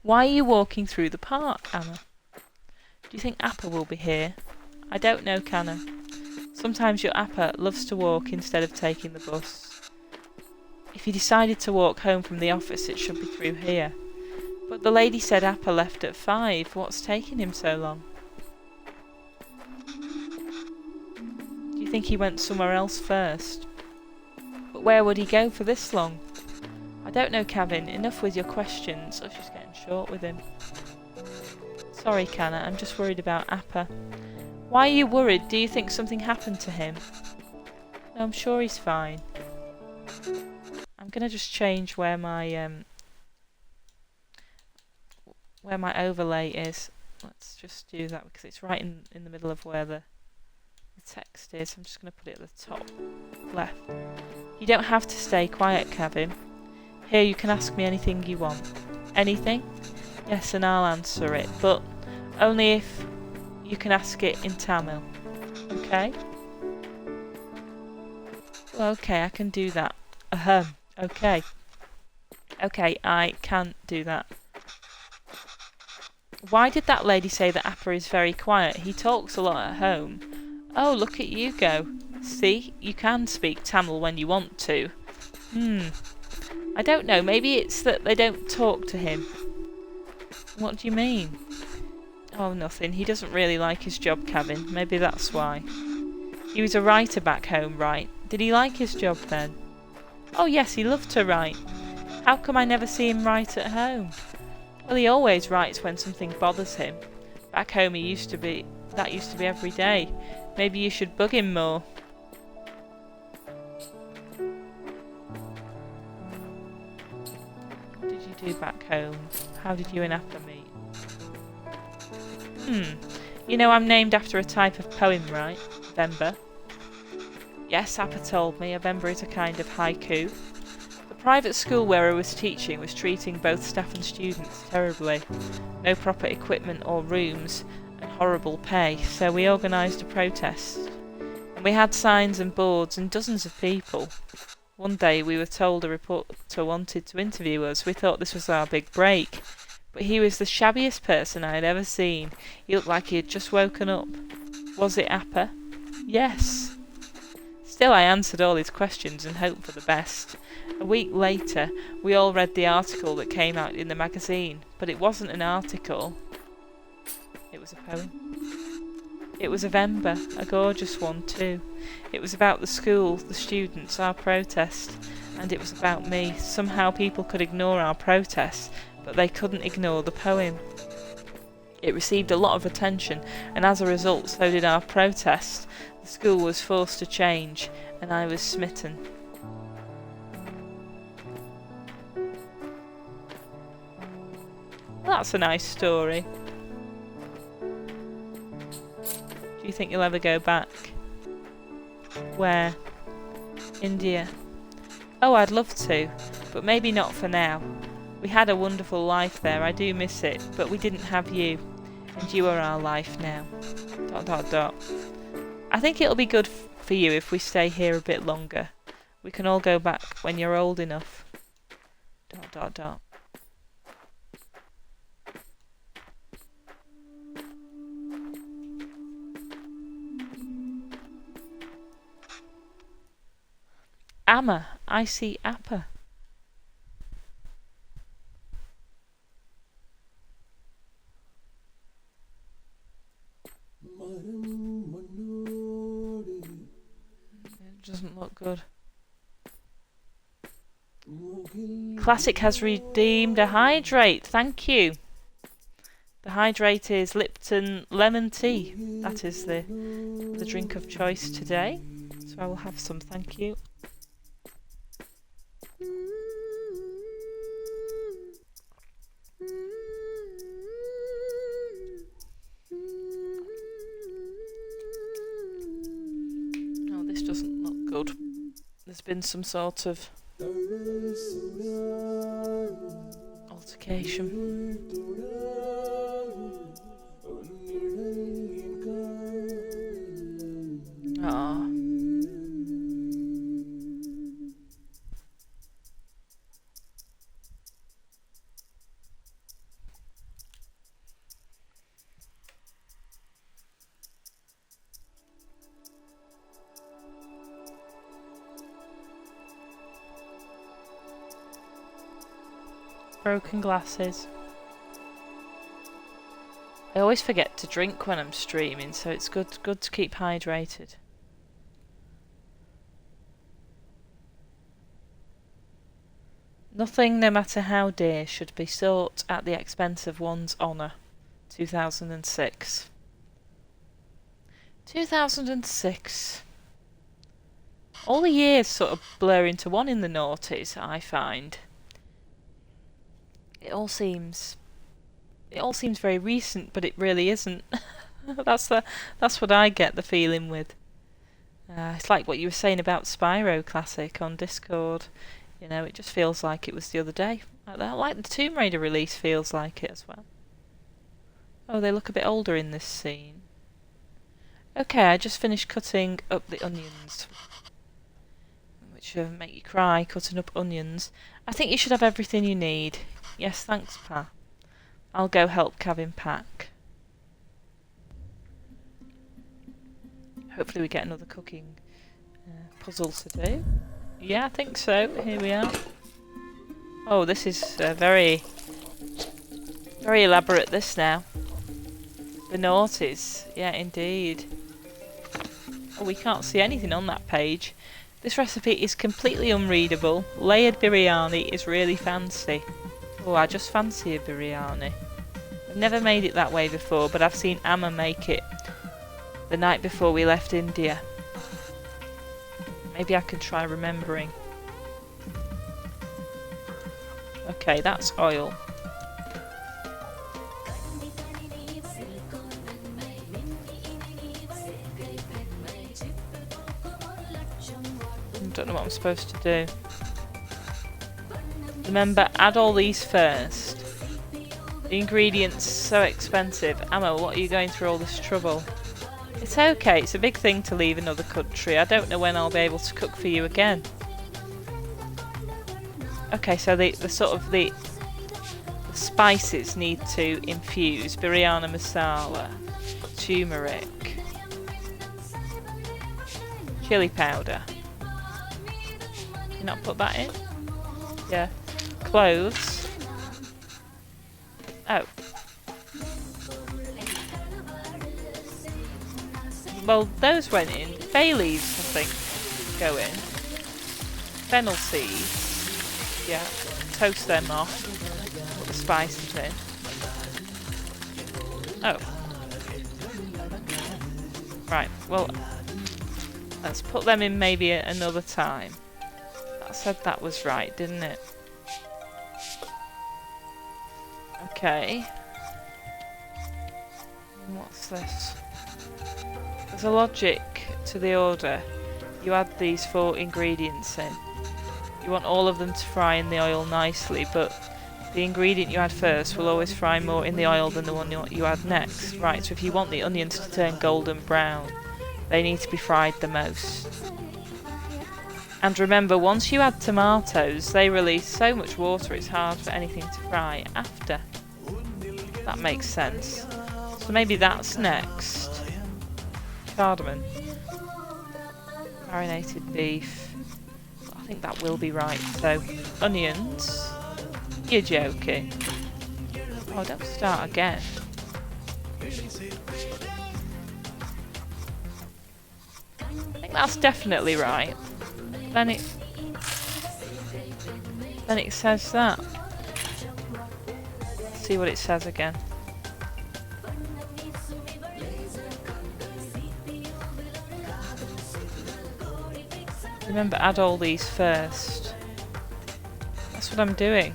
S1: Why are you walking through the park, Anna? Do you think Appa will be here? I don't know, Canna. Sometimes your Appa loves to walk instead of taking the bus. If he decided to walk home from the office, it should be through here. But the lady said Appa left at 5. What's taking him so long? Do you think he went somewhere else first? But where would he go for this long? I don't know, Kevin. Enough with your questions. Oh, she's getting short with him. Sorry, Canna. I'm just worried about Appa. Why are you worried? Do you think something happened to him? No, I'm sure he's fine. I'm going to just change where my where my overlay is. Let's just do that because it's right in the middle of where the text is. I'm just going to put it at the top left. You don't have to stay quiet, Kevin. Here, you can ask me anything you want. Anything? Yes, and I'll answer it, but only if you can ask it in Tamil. Okay? Well, okay, I can do that. Okay. Okay, I can do that. Why did that lady say that Appa is very quiet? He talks a lot at home. Oh, look at you go. See, you can speak Tamil when you want to. I don't know, maybe it's that they don't talk to him. What do you mean? Oh, nothing. He doesn't really like his job, Kevin. Maybe that's why. He was a writer back home, right? Did he like his job then? Oh yes, he loved to write. How come I never see him write at home? Well, he always writes when something bothers him. Back home that used to be every day. Maybe you should bug him more. What did you do back home? How did you and Appa meet? You know I'm named after a type of poem, right? Venba. Yes, Appa told me. A Venba is a kind of haiku. The private school where I was teaching was treating both staff and students terribly. No proper equipment or rooms, and horrible pay, so we organised a protest. And we had signs and boards and dozens of people. One day we were told a reporter wanted to interview us. We thought this was our big break. But he was the shabbiest person I had ever seen. He looked like he had just woken up. Was it Appa? Yes. Still, I answered all his questions and hoped for the best. A week later, we all read the article that came out in the magazine. But it wasn't an article. It was a poem. It was a Venba, a gorgeous one too. It was about the school, the students, our protest. And it was about me. Somehow people could ignore our protest, but they couldn't ignore the poem. It received a lot of attention, and as a result, so did our protest. The school was forced to change, and I was smitten. Well, that's a nice story. Do you think you'll ever go back? Where? India. Oh, I'd love to, but maybe not for now. We had a wonderful life there, I do miss it, but we didn't have you, and you are our life now. ... I think it'll be good for you if we stay here a bit longer. We can all go back when you're old enough. ... Amma, I see Appa. It doesn't look good. Classic has redeemed a hydrate. Thank you. The hydrate is Lipton lemon tea. That is the drink of choice today. So I will have some. Thank you. This doesn't look good. There's been some sort of altercation. Ah. Broken glasses. I always forget to drink when I'm streaming, so it's good to keep hydrated. Nothing, no matter how dear, should be sought at the expense of one's honour. 2006. 2006. All the years sort of blur into one in the noughties, I find. It all seems It all seems very recent, but it really isn't. That's what I get the feeling with. It's like what you were saying about Spyro Classic on Discord. You know, it just feels like it was the other day. Like the Tomb Raider release feels like it as well. Oh, they look a bit older in this scene. Okay, I just finished cutting up the onions, which make you cry, cutting up onions. I think you should have everything you need. Yes, thanks, Pa. I'll go help Kevin pack. Hopefully we get another cooking puzzle to do. Yeah, I think so. Here we are. Oh, this is very elaborate, this now. The naughties. Yeah, indeed. Oh, we can't see anything on that page. This recipe is completely unreadable. Layered biryani is really fancy. Oh, I just fancy a biryani. I've never made it that way before, but I've seen Amma make it the night before we left India. Maybe I can try remembering. Okay, that's oil. I don't know what I'm supposed to do. Remember, add all these first. The ingredients so expensive. Amma, what are you going through all this trouble? It's okay, it's a big thing to leave another country. I don't know when I'll be able to cook for you again. Okay, so the spices need to infuse. Biryani masala, turmeric, chili powder. Can you not put that in? Yeah. Cloves. Oh. Well, those went in. Bay leaves, I think, go in. Fennel seeds. Yeah. Toast them off. Put the spices in. Oh. Right, well, let's put them in maybe another time. That said that was right, didn't it? Okay. And what's this? There's a logic to the order. You add these 4 ingredients in. You want all of them to fry in the oil nicely, but the ingredient you add first will always fry more in the oil than the one you add next. Right, so if you want the onions to turn golden brown, they need to be fried the most. And remember, once you add tomatoes, they release so much water it's hard for anything to fry after. That makes sense. So maybe that's next. Cardamom. Marinated beef. I think that will be right. So, onions. You're joking. Oh, don't start again. I think that's definitely right. Then it says that. Let's see what it says again. Remember, add all these first. That's what I'm doing.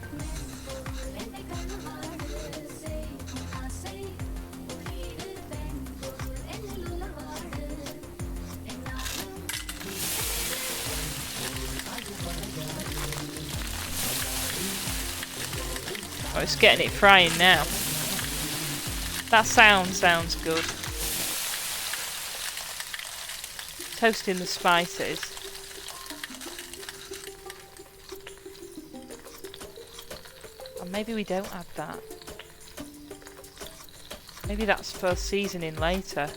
S1: Oh, it's getting it frying now. That sounds good. Toasting the spices. Or maybe we don't add that. Maybe that's for seasoning later.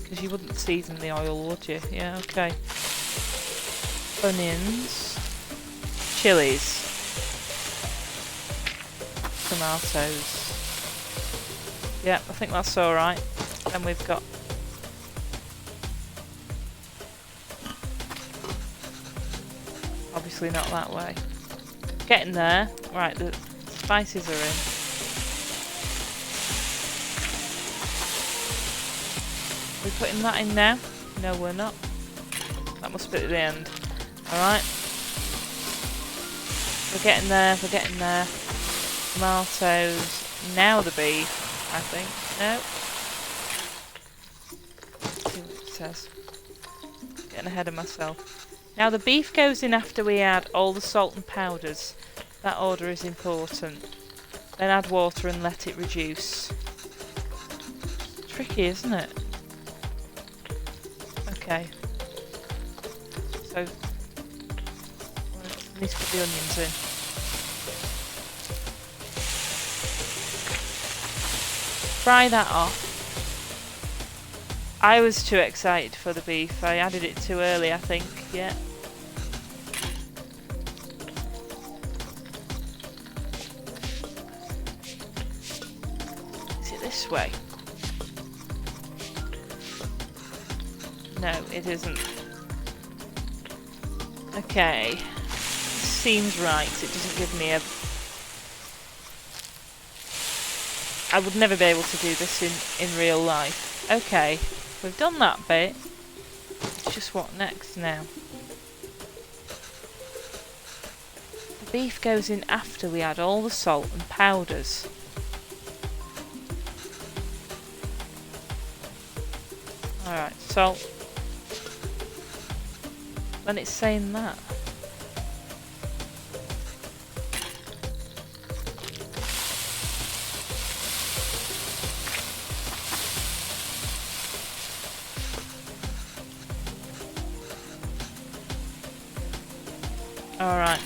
S1: Because you wouldn't season the oil, would you? Yeah, okay. Onions. Chilies. Tomatoes. Yeah, I think that's alright. Then we've got obviously not that way. Getting there. Right, the spices are in. Are we putting that in now? No, we're not. That must be at the end. Alright. We're getting there, we're getting there. Tomatoes. now the beef, I think. No. Let's see what it says. Getting ahead of myself. Now the beef goes in after we add all the salt and powders. That order is important. Then add water and let it reduce. Tricky, isn't it? Okay. So, I need to put the onions in. Fry that off. I was too excited for the beef. I added it too early, I think. Yeah. Is it this way? No, it isn't. Okay. This seems right. It doesn't give me a... I would never be able to do this in real life. Okay. We've done that bit. It's just what next now? The beef goes in after we add all the salt and powders. Alright, salt. Then it's saying that. Alright.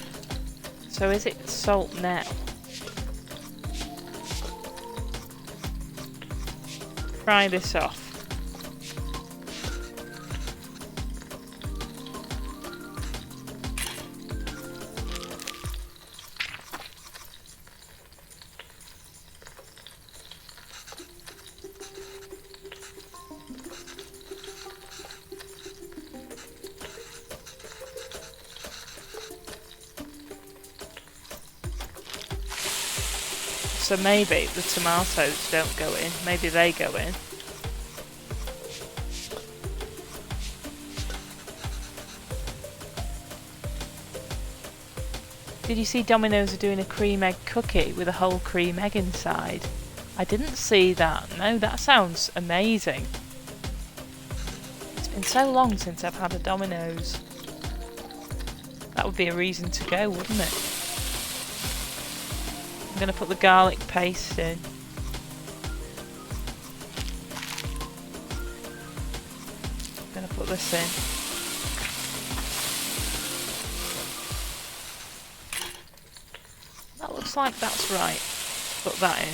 S1: So is it salt now? Fry this off. So maybe the tomatoes don't go in, maybe they go in. Did you see Domino's are doing a cream egg cookie with a whole cream egg inside? I didn't see that. No, that sounds amazing. It's been so long since I've had a Domino's. That would be a reason to go, wouldn't it? I'm going to put the garlic paste in. I'm going to put this in. That looks like that's right. Put that in.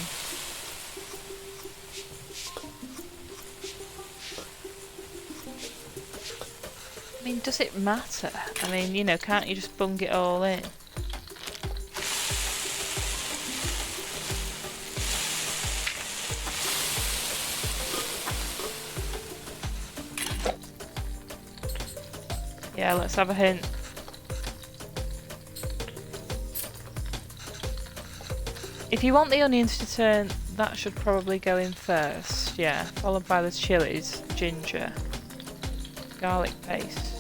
S1: I mean, does it matter? I mean, you know, can't you just bung it all in? Yeah, let's have a hint. If you want the onions to turn, that should probably go in first. Yeah, followed by the chilies, ginger, garlic paste.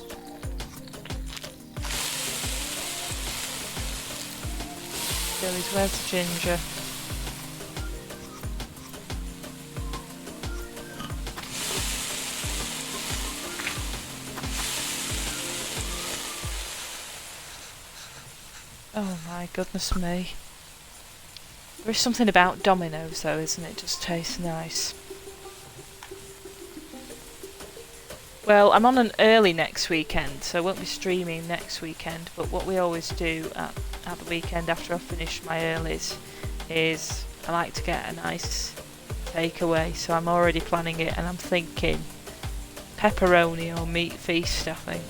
S1: Chilies, where's the ginger? Oh my goodness me. There is something about Domino's though, isn't it? It just tastes nice. Well, I'm on an early next weekend, so I won't be streaming next weekend, but what we always do at the weekend after I've finished my earlies is I like to get a nice takeaway, so I'm already planning it and I'm thinking pepperoni or meat feast, I think.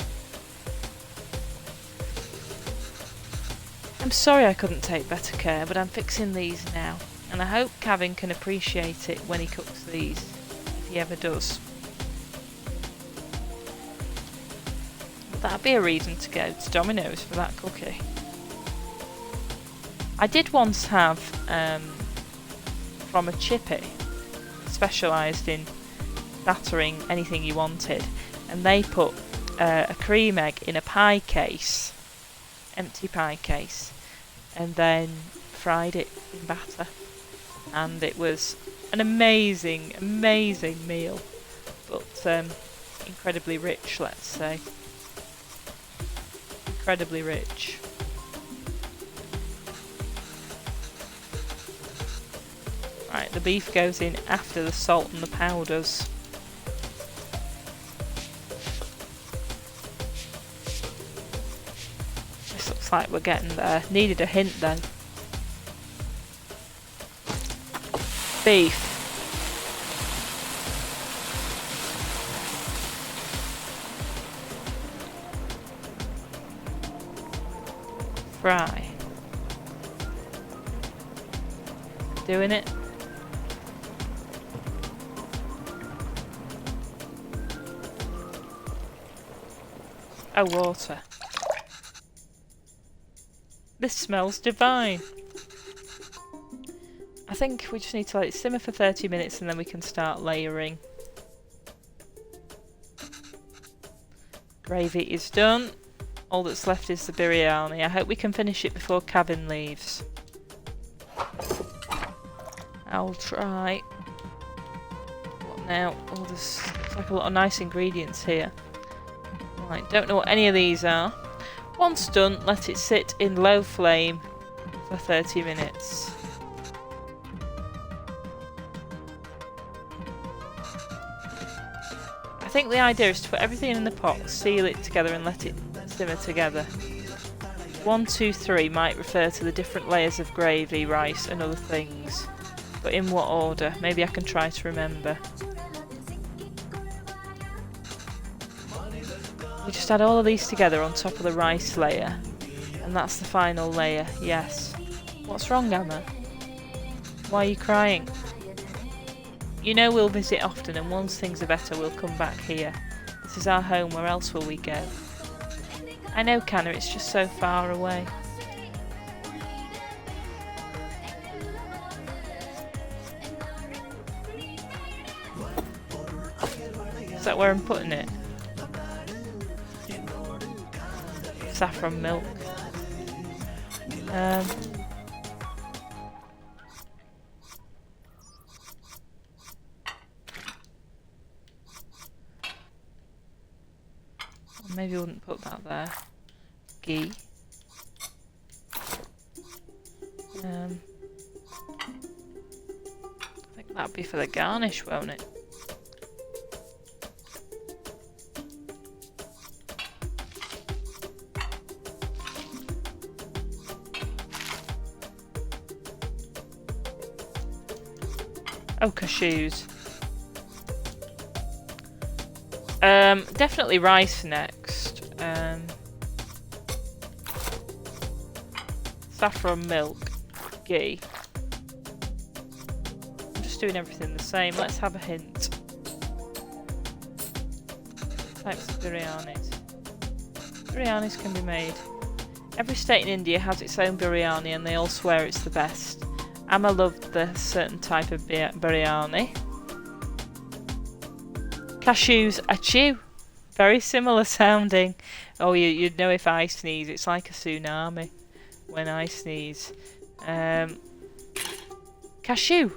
S1: I'm sorry I couldn't take better care, but I'm fixing these now, and I hope Kevin can appreciate it when he cooks these, if he ever does. But that'd be a reason to go to Domino's for that cookie. I did once have, from a chippy, specialised in battering anything you wanted, and they put a cream egg in a pie case, empty pie case, and then fried it in batter, and it was an amazing, amazing meal, but incredibly rich, let's say. Incredibly rich. Right, the beef goes in after the salt and the powders. This looks like we're getting there. Needed a hint then. Beef. Fry. Doing it. Oh, water. This smells divine. I think we just need to let it simmer for 30 minutes and then we can start layering. Gravy is done. All that's left is the biryani. I hope we can finish it before Kevin leaves. I'll try. What now? Oh, there's like a lot of nice ingredients here. Right, don't know what any of these are. Once done, let it sit in low flame for 30 minutes. I think the idea is to put everything in the pot, seal it together and let it simmer together. 1, 2, 3 might refer to the different layers of gravy, rice and other things. But in what order? Maybe I can try to remember. We just add all of these together on top of the rice layer. And that's the final layer, yes. What's wrong, Emma? Why are you crying? You know we'll visit often and once things are better we'll come back here. This is our home, where else will we go? I know, Canna, it's just so far away. Is that where I'm putting it? Saffron milk. Maybe I wouldn't put that there. Ghee. I think that'd be for the garnish, won't it? Oh, cashews. Definitely rice next. Saffron milk. Ghee. I'm just doing everything the same. Let's have a hint. Types of biryanis. Biryanis can be made. Every state in India has its own biryani and they all swear it's the best. Amma loved the certain type of biryani. Cashews, achoo! Very similar sounding. Oh, you'd know if I sneeze. It's like a tsunami when I sneeze. Cashew!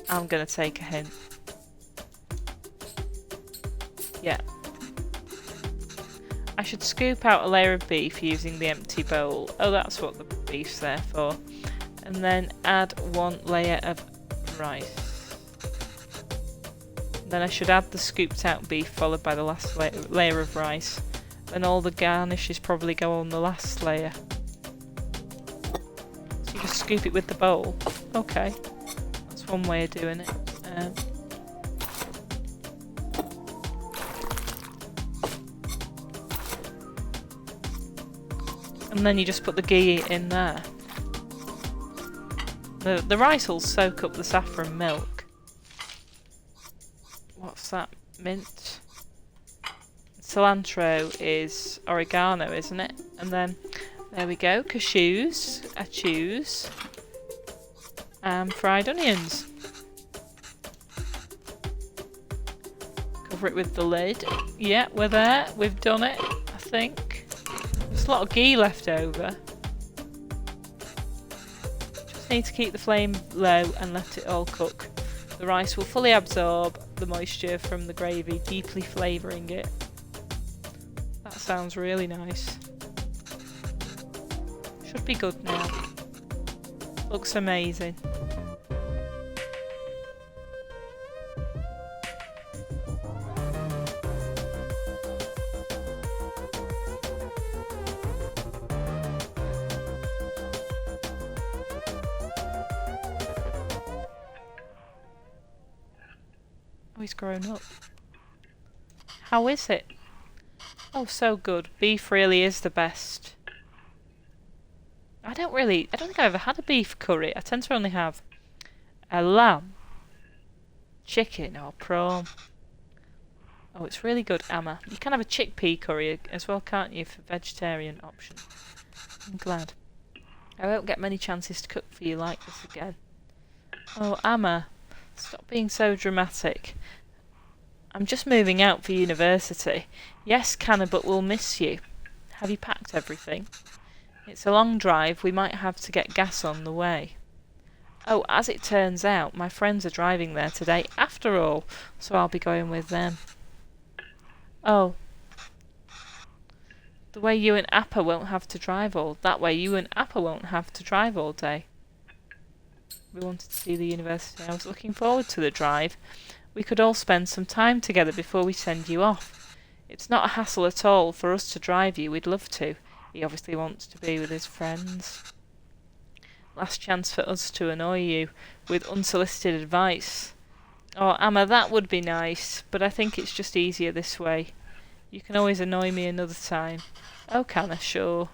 S1: I'm gonna take a hint. Yeah. I should scoop out a layer of beef using the empty bowl. Oh, that's what the beef's there for. And then add 1 layer of rice. Then I should add the scooped out beef followed by the last layer of rice. Then all the garnishes probably go on the last layer. So you just scoop it with the bowl. Okay, that's one way of doing it. And then you just put the ghee in there. The rice will soak up the saffron milk. What's that? Mint. Cilantro is oregano, isn't it? And then there we go. Cashews. Achus. And fried onions. Cover it with the lid. Yeah, we're there. We've done it, I think. There's a lot of ghee left over. just need to keep the flame low and let it all cook. The rice will fully absorb the moisture from the gravy, deeply flavouring it. That sounds really nice. Should be good now. Looks amazing. Oh, he's grown up. How is it? Oh, so good. Beef really is the best. I don't think I've ever had a beef curry. I tend to only have a lamb, chicken or prawn. Oh, it's really good, Amma. You can have a chickpea curry as well, can't you, for vegetarian option? I'm glad. I won't get many chances to cook for you like this again. Oh, Amma, stop being so dramatic. I'm just moving out for university. Yes, Canna, but we'll miss you. Have you packed everything? It's a long drive. We might have to get gas on the way. Oh, as it turns out, my friends are driving there today after all, so I'll be going with them. Oh. That way you and Appa won't have to drive all day. We wanted to see the university. I was looking forward to the drive. We could all spend some time together before we send you off. It's not a hassle at all for us to drive you. We'd love to. He obviously wants to be with his friends. Last chance for us to annoy you with unsolicited advice. Oh, Amma, that would be nice, but I think it's just easier this way. You can always annoy me another time. Oh, Canna, sure.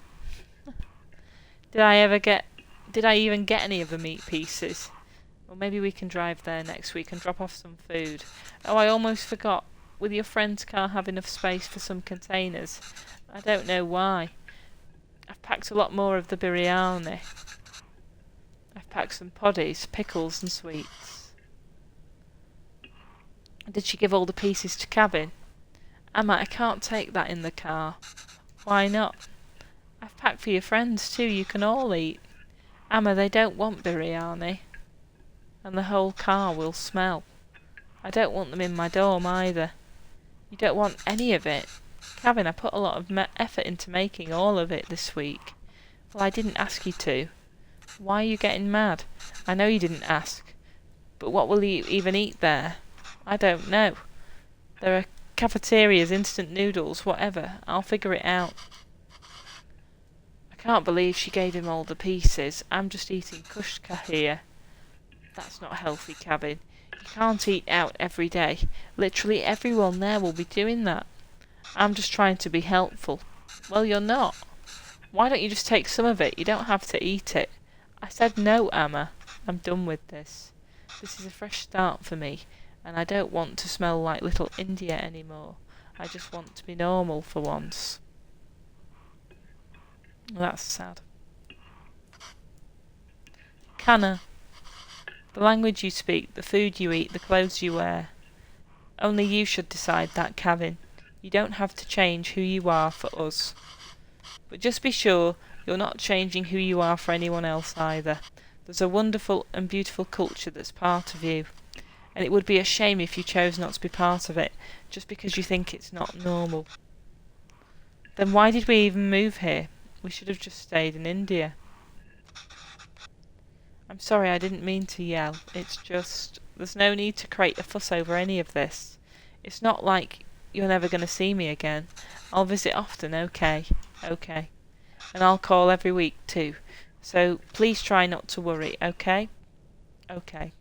S1: Did I even get any of the meat pieces? Well, maybe we can drive there next week and drop off some food. Oh, I almost forgot. Will your friend's car have enough space for some containers? I don't know why. I've packed a lot more of the biryani. I've packed some poddies, pickles and sweets. Did she give all the pieces to Cabin? Amma, I can't take that in the car. Why not? I've packed for your friends too. You can all eat. Amma, they don't want biryani. And the whole car will smell. I don't want them in my dorm either. You don't want any of it? Cabin, I put a lot of effort into making all of it this week. Well, I didn't ask you to. Why are you getting mad? I know you didn't ask. But what will you even eat there? I don't know. There are cafeterias, instant noodles, whatever. I'll figure it out. I can't believe she gave him all the pieces. I'm just eating kushka here. That's not healthy, Cabin. You can't eat out every day. Literally everyone there will be doing that. I'm just trying to be helpful. Well, you're not. Why don't you just take some of it? You don't have to eat it. I said no, Amma. I'm done with this. This is a fresh start for me, and I don't want to smell like little India anymore. I just want to be normal for once. That's sad. Canna. The language you speak, the food you eat, the clothes you wear. Only you should decide that, Kevin. You don't have to change who you are for us. But just be sure you're not changing who you are for anyone else either. There's a wonderful and beautiful culture that's part of you. And it would be a shame if you chose not to be part of it, just because you think it's not normal. Then why did we even move here? We should have just stayed in India. I'm sorry, I didn't mean to yell. It's just, there's no need to create a fuss over any of this. It's not like you're never going to see me again. I'll visit often, okay? Okay. And I'll call every week too. So please try not to worry, okay? Okay.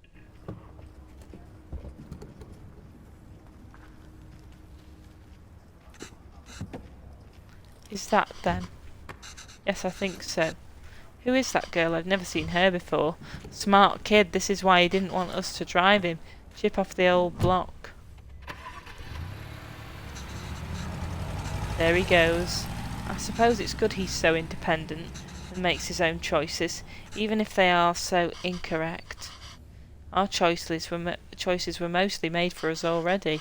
S1: Is that them? Yes, I think so. Who is that girl? I've never seen her before. Smart kid, this is why he didn't want us to drive him. Chip off the old block. There he goes. I suppose it's good he's so independent and makes his own choices, even if they are so incorrect. Our choices were mostly made for us already.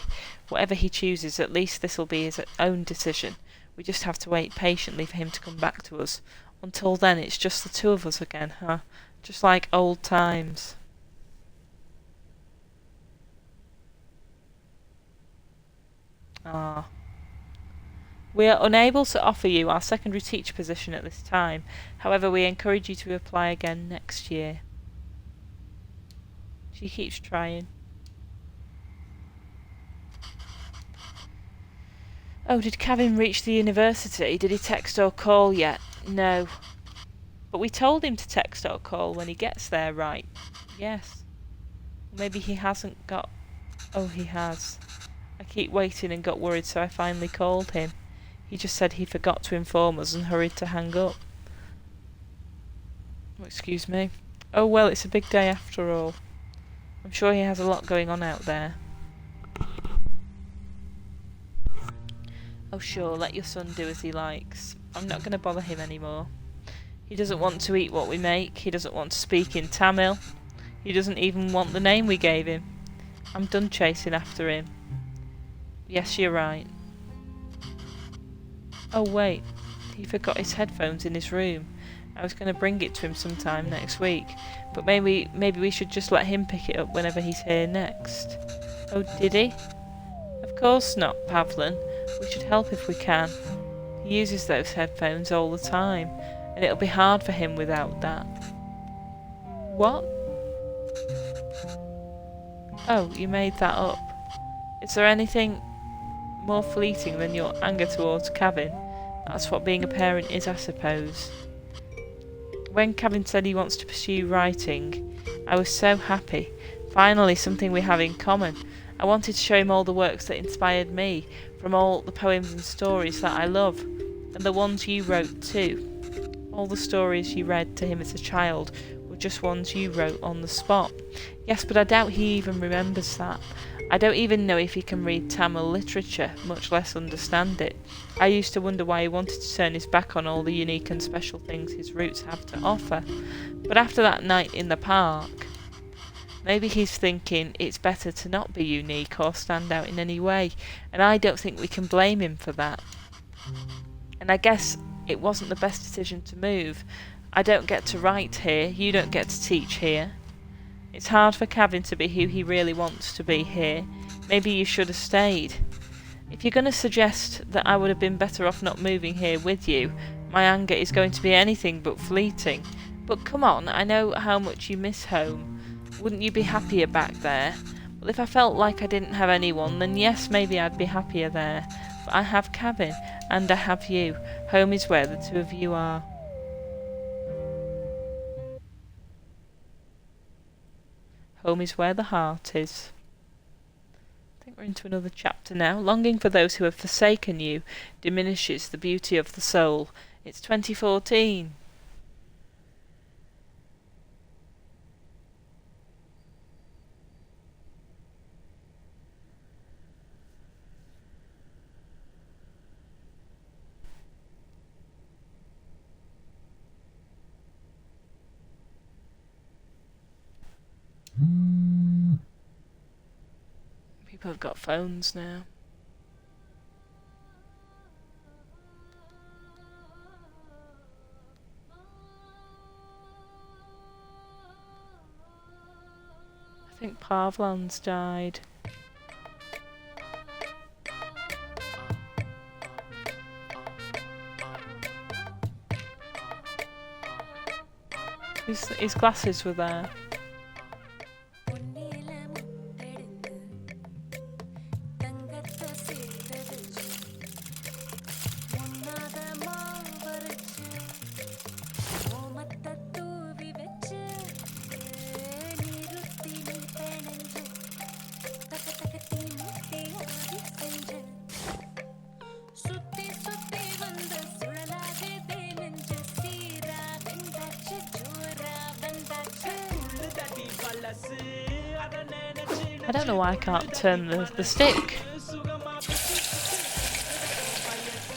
S1: Whatever he chooses, at least this'll be his own decision. We just have to wait patiently for him to come back to us. Until then, it's just the two of us again, huh? Just like old times. Ah. We are unable to offer you our secondary teacher position at this time. However, we encourage you to apply again next year. She keeps trying. Oh, did Kevin reach the university? Did he text or call yet? No. But we told him to text or call when he gets there, right? Yes. Maybe he hasn't got... Oh, he has. I keep waiting and got worried, so I finally called him. He just said he forgot to inform us and hurried to hang up. Oh, excuse me. Oh, well, it's a big day after all. I'm sure he has a lot going on out there. Oh, sure, let your son do as he likes. I'm not going to bother him anymore. He doesn't want to eat what we make. He doesn't want to speak in Tamil. He doesn't even want the name we gave him. I'm done chasing after him. Yes, you're right. Oh, wait. He forgot his headphones in his room. I was going to bring it to him sometime next week. But maybe we should just let him pick it up whenever he's here next. Oh, did he? Of course not, Pavlin. We should help if we can. He uses those headphones all the time, and it'll be hard for him without that. What? Oh, you made that up. Is there anything more fleeting than your anger towards Kevin? That's what being a parent is, I suppose. When Kevin said he wants to pursue writing, I was so happy. Finally, something we have in common. I wanted to show him all the works that inspired me, from all the poems and stories that I love, and the ones you wrote too. All the stories you read to him as a child were just ones you wrote on the spot. Yes, but I doubt he even remembers that. I don't even know if he can read Tamil literature, much less understand it. I used to wonder why he wanted to turn his back on all the unique and special things his roots have to offer. But after that night in the park, maybe he's thinking it's better to not be unique or stand out in any way, and I don't think we can blame him for that. And I guess it wasn't the best decision to move. I don't get to write here, you don't get to teach here. It's hard for Kevin to be who he really wants to be here. Maybe you should have stayed. If you're going to suggest that I would have been better off not moving here with you, my anger is going to be anything but fleeting. But come on, I know how much you miss home. Wouldn't you be happier back there? Well, if I felt like I didn't have anyone, then yes, maybe I'd be happier there. But I have Kevin, and I have you. Home is where the two of you are. Home is where the heart is. I think we're into another chapter now. Longing for those who have forsaken you diminishes the beauty of the soul. It's 2014. People have got phones now. I think Pavlan's died. His glasses were there. I don't know why I can't turn the stick.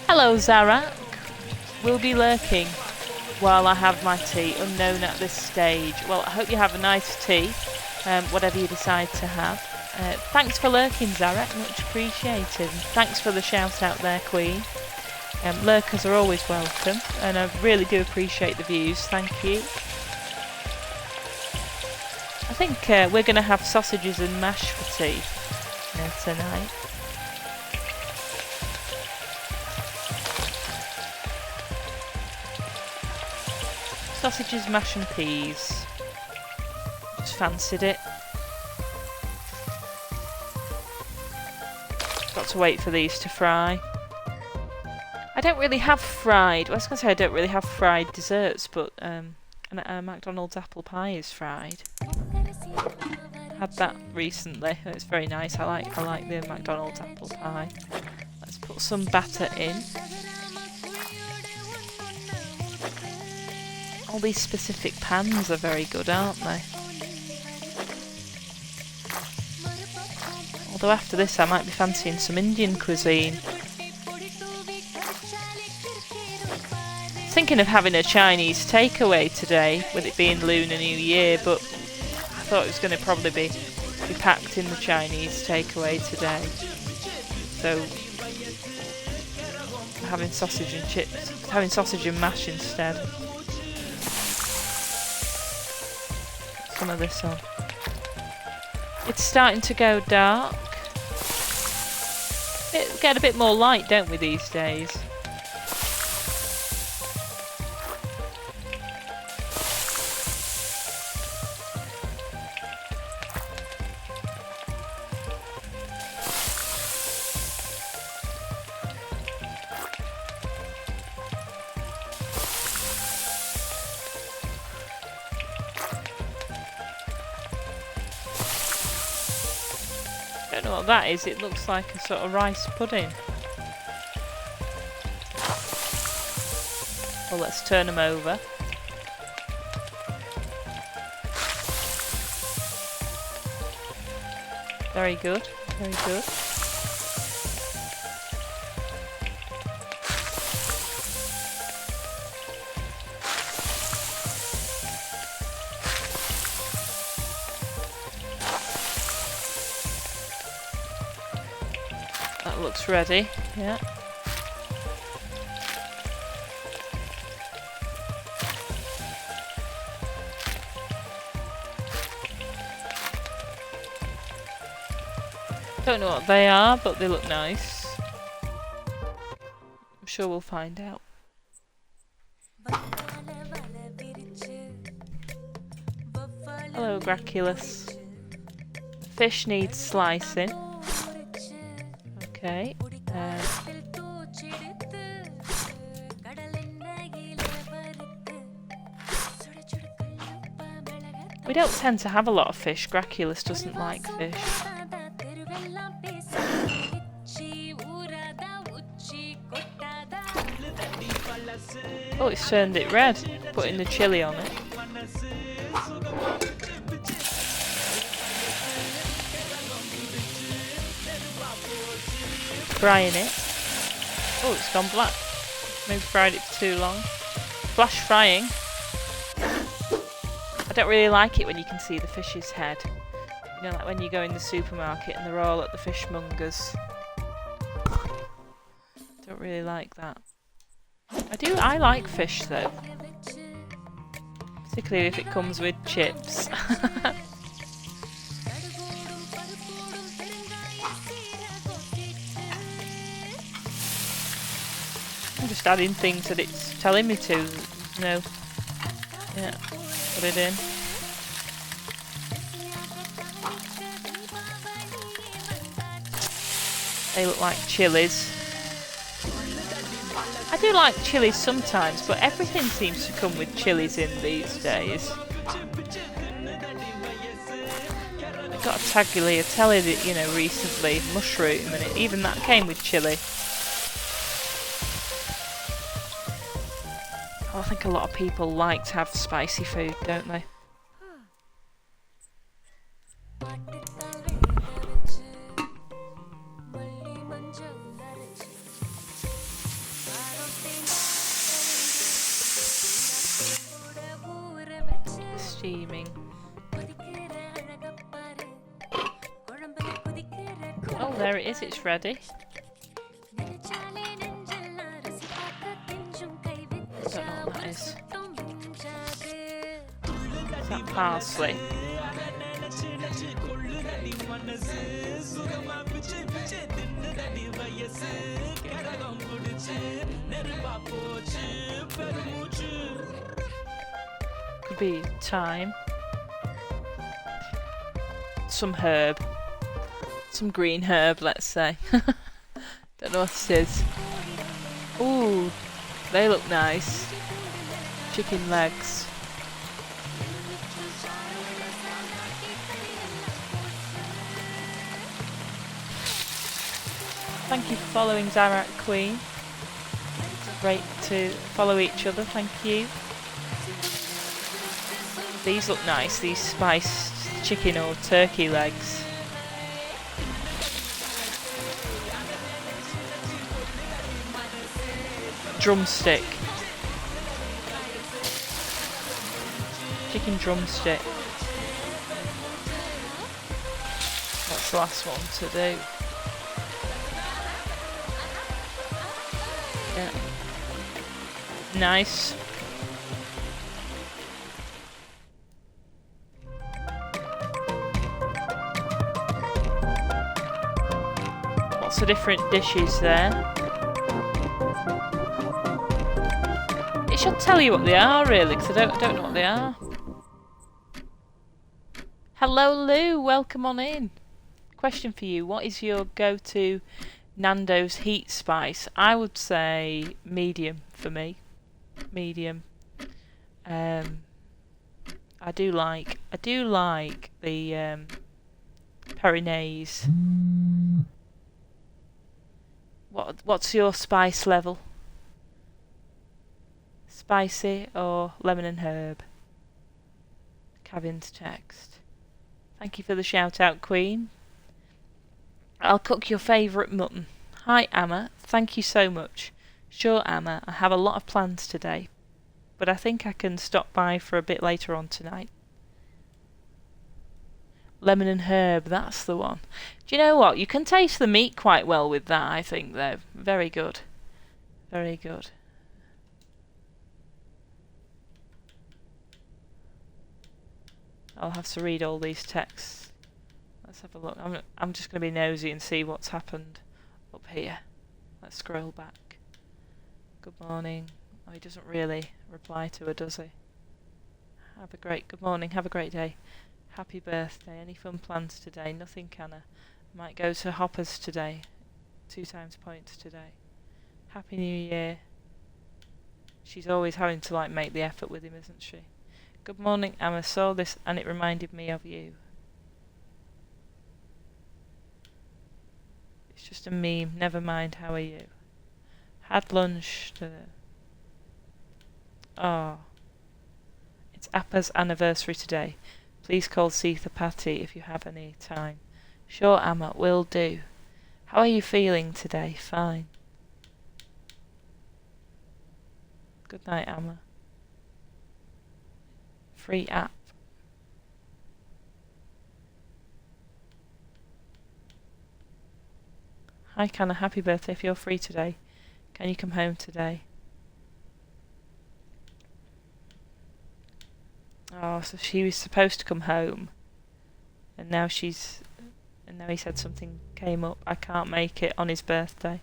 S1: Hello, Zarak. We'll be lurking while I have my tea, unknown at this stage. Well, I hope you have a nice tea, whatever you decide to have. Thanks for lurking, Zarak, much appreciated. Thanks for the shout out there, Queen. Lurkers are always welcome, and I really do appreciate the views, thank you. I think we're going to have sausages and mash for tea tonight. Sausages, mash and peas. Just fancied it. Got to wait for these to fry. I don't really have fried... Well, I was going to say I don't really have fried desserts, but McDonald's apple pie is fried. Had that recently. It's very nice. I like the McDonald's apple pie. Let's put some batter in. All these specific pans are very good, aren't they? Although after this I might be fancying some Indian cuisine. Thinking of having a Chinese takeaway today, with it being Lunar New Year, but I thought it was going to probably be packed in the Chinese takeaway today. So I'm having sausage and chips, having sausage and mash instead. Some of this on. It's starting to go dark. We get a bit more light, don't we, these days? I don't know what that is. It looks like a sort of rice pudding. Well, let's turn them over. Very good, very good. That looks ready, yeah. Don't know what they are, but they look nice. I'm sure we'll find out. Hello, Graculus. Fish needs slicing. Okay. We don't tend to have a lot of fish. Graculus doesn't like fish. Oh, it's turned it red, putting the chilli on it. Frying it. Oh, it's gone black. Maybe fried it for too long. Flash frying. I don't really like it when you can see the fish's head. You know, like when you go in the supermarket and they're all at the fishmongers. Don't really like that. I like fish though. Particularly if it comes with chips. I'm just adding things that it's telling me to. No. Yeah. Put it in. They look like chilies. I do like chilies sometimes, but everything seems to come with chilies in these days. I got a tagliatelle, you know, recently, mushroom, and even that came with chili. Oh, I think a lot of people like to have spicy food, don't they? Steaming. Oh, there it is, it's ready. I don't know what that is. Is that parsley? be thyme. Some herb. Some green herb, let's say. Don't know what it is. Ooh, they look nice. Chicken legs. Thank you for following Zarak Queen. Great to follow each other, thank you. These look nice, these spiced chicken or turkey legs. Drumstick. Chicken drumstick. That's the last one to do. Yeah. Nice. Lots of different dishes there. It should tell you what they are, really, because I don't know what they are. Hello, Lou. Welcome on in. Question for you. What is your go-to Nando's heat spice? I would say medium for me. Medium. I do like the Perinese. What's your spice level? Spicy or lemon and herb? Kevin's text. Thank you for the shout out, Queen. I'll cook your favourite mutton. Hi, Amma. Thank you so much. Sure, Amma. I have a lot of plans today, but I think I can stop by for a bit later on tonight. Lemon and herb, that's the one. Do you know what? You can taste the meat quite well with that, I think, though. Very good. Very good. I'll have to read all these texts. Let's have a look. I'm just going to be nosy and see what's happened up here. Let's scroll back. Good morning. Oh, he doesn't really reply to her, does he? Good morning. Have a great day. Happy birthday. Any fun plans today? Nothing, can I? Might go to Hoppers today. 2 times points today. Happy New Year. She's always having to like make the effort with him, isn't she? Good morning, Emma. Saw this and it reminded me of you. It's just a meme. Never mind. How are you? Had lunch. Oh. It's Appa's anniversary today. Please call Seetha Patty if you have any time. Sure, Amma, will do. How are you feeling today? Fine. Good night, Amma. Free app. Hi, Canna. Happy birthday. If you're free today, can you come home today? Oh, so she was supposed to come home, and now he said something came up. I can't make it on his birthday.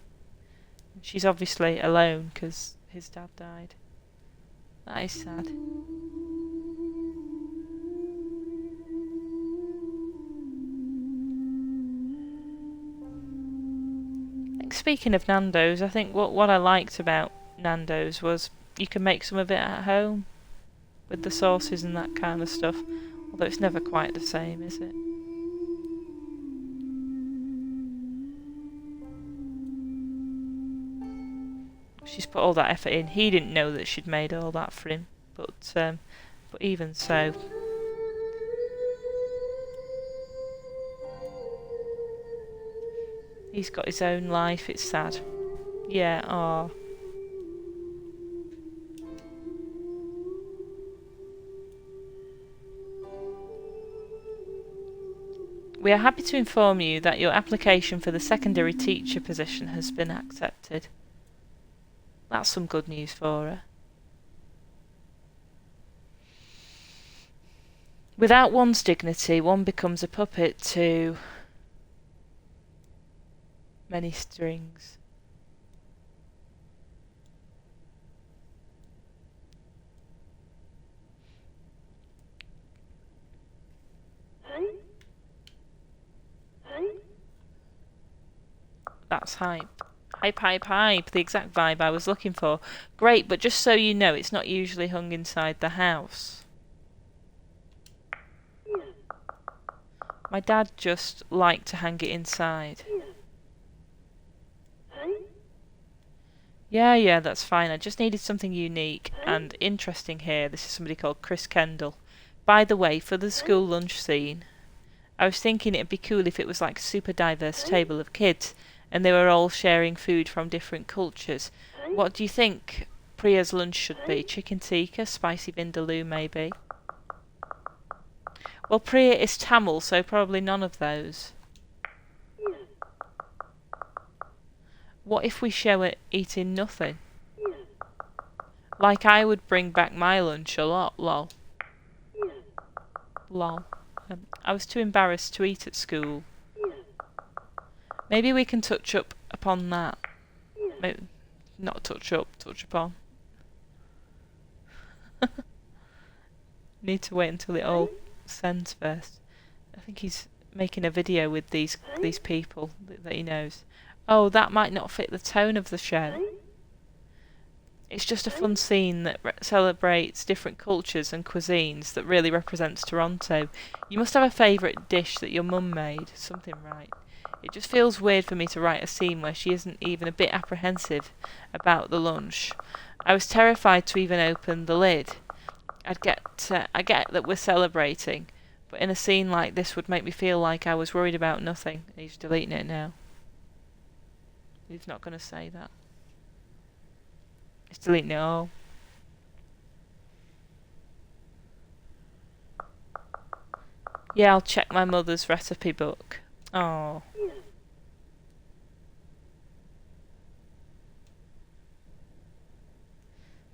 S1: She's obviously alone because his dad died. That is sad. Speaking of Nando's, I think what I liked about Nando's was you can make some of it at home with the sauces and that kind of stuff, although it's never quite the same, is it? She's put all that effort in. He didn't know that she'd made all that for him, but even so. He's got his own life, it's sad. Yeah, aw. We are happy to inform you that your application for the secondary teacher position has been accepted. That's some good news for her. Without one's dignity, one becomes a puppet to many strings. That's hype. Hype, hype, hype. The exact vibe I was looking for. Great, but just so you know, it's not usually hung inside the house. My dad just liked to hang it inside. Yeah, that's fine. I just needed something unique and interesting here. This is somebody called Chris Kendall. By the way, for the school lunch scene, I was thinking it'd be cool if it was like a super diverse table of kids and they were all sharing food from different cultures. What do you think Priya's lunch should be? Chicken tikka, spicy vindaloo maybe? Well, Priya is Tamil, so probably none of those. What if we show it eating nothing? Like I would bring back my lunch a lot, lol. Lol. I was too embarrassed to eat at school. Maybe we can touch up upon that. Maybe, not touch up, touch upon. Need to wait until it all sends first. I think he's making a video with these people that he knows. Oh, that might not fit the tone of the show. It's just a fun scene that celebrates different cultures and cuisines that really represents Toronto. You must have a favourite dish that your mum made. Something right. It just feels weird for me to write a scene where she isn't even a bit apprehensive about the lunch. I was terrified to even open the lid. I get that we're celebrating, but in a scene like this would make me feel like I was worried about nothing. He's deleting it now. He's not going to say that. He's deleting it all. Yeah, I'll check my mother's recipe book. Oh.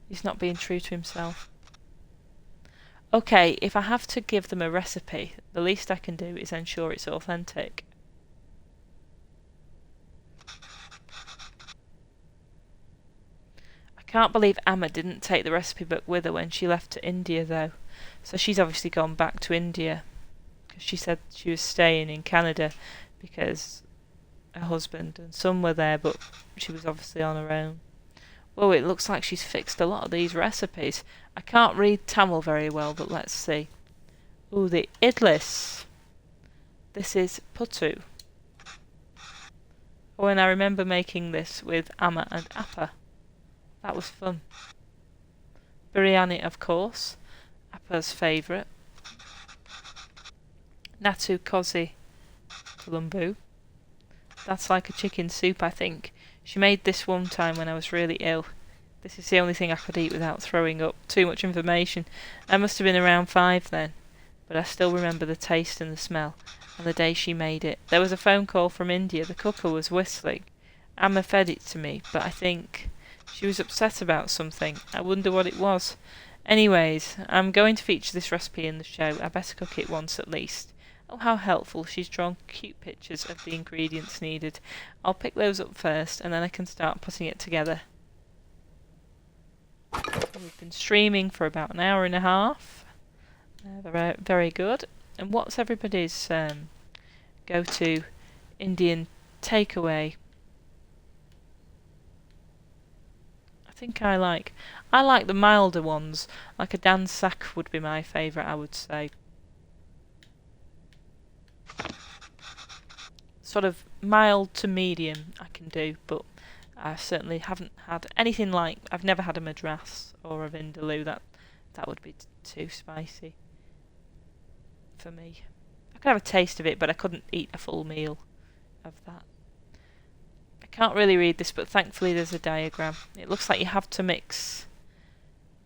S1: He's not being true to himself. Okay, if I have to give them a recipe, the least I can do is ensure it's authentic. I can't believe Amma didn't take the recipe book with her when she left to India, though. So she's obviously gone back to India. Because she said she was staying in Canada because her husband and son were there, but she was obviously on her own. Whoa, it looks like she's fixed a lot of these recipes. I can't read Tamil very well, but let's see. Ooh, the idlis. This is puttu. Oh, and I remember making this with Amma and Appa. That was fun. Biryani, of course. Appa's favourite. Natu kozi tulumbu. That's like a chicken soup, I think. She made this one time when I was really ill. This is the only thing I could eat without throwing up. Too much information. I must have been around 5 then. But I still remember the taste and the smell. And the day she made it. There was a phone call from India. The cooker was whistling. Amma fed it to me, but I think she was upset about something. I wonder what it was. Anyways, I'm going to feature this recipe in the show. I better cook it once at least. Oh, how helpful. She's drawn cute pictures of the ingredients needed. I'll pick those up first, and then I can start putting it together. We've been streaming for about an hour and a half. Very good. And what's everybody's go-to Indian takeaway? I think I like the milder ones. Like a dan sak would be my favourite, I would say. Sort of mild to medium I can do, but I certainly haven't had anything like... I've never had a madras or a vindaloo. That would be too spicy for me. I could have a taste of it, but I couldn't eat a full meal of that. I can't really read this, but thankfully there's a diagram. It looks like you have to mix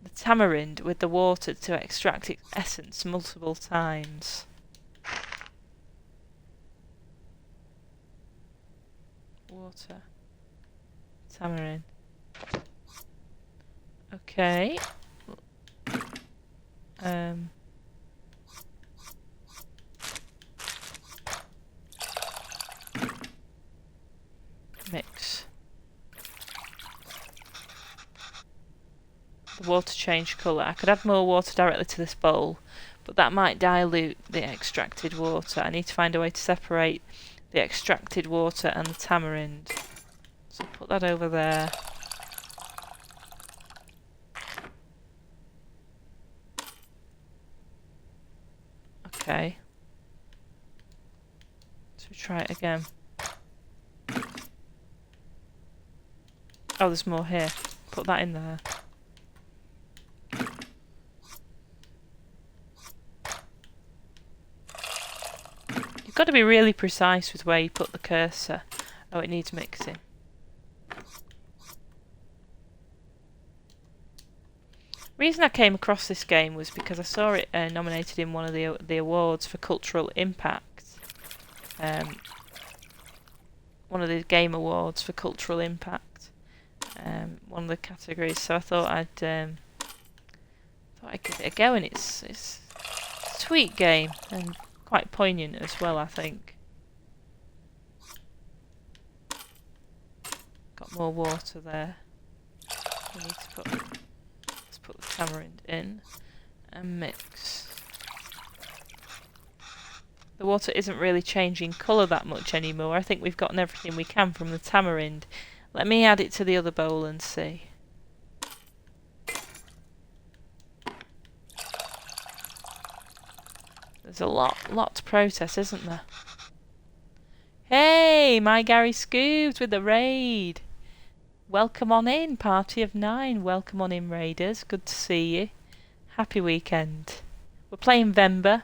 S1: the tamarind with the water to extract its essence multiple times. Water. Tamarind. Okay. Mix. The water changed colour. I could add more water directly to this bowl, but that might dilute the extracted water. I need to find a way to separate the extracted water and the tamarind. So put that over there. Okay. So we try it again. Oh, there's more here. Put that in there. You've got to be really precise with where you put the cursor. Oh, it needs mixing. The reason I came across this game was because I saw it nominated in one of the awards for cultural impact. One of the game awards for cultural impact. One of the categories. So I thought I'd give it a go, and it's a sweet game and quite poignant as well, I think. Got more water there. We need to let's put the tamarind in and mix. The water isn't really changing colour that much anymore. I think we've gotten everything we can from the tamarind. Let me add it to the other bowl and see. There's a lot to process, isn't there? Hey, my Gary Scoobs with the raid. Welcome on in, party of 9. Welcome on in, raiders. Good to see you. Happy weekend. We're playing Venba.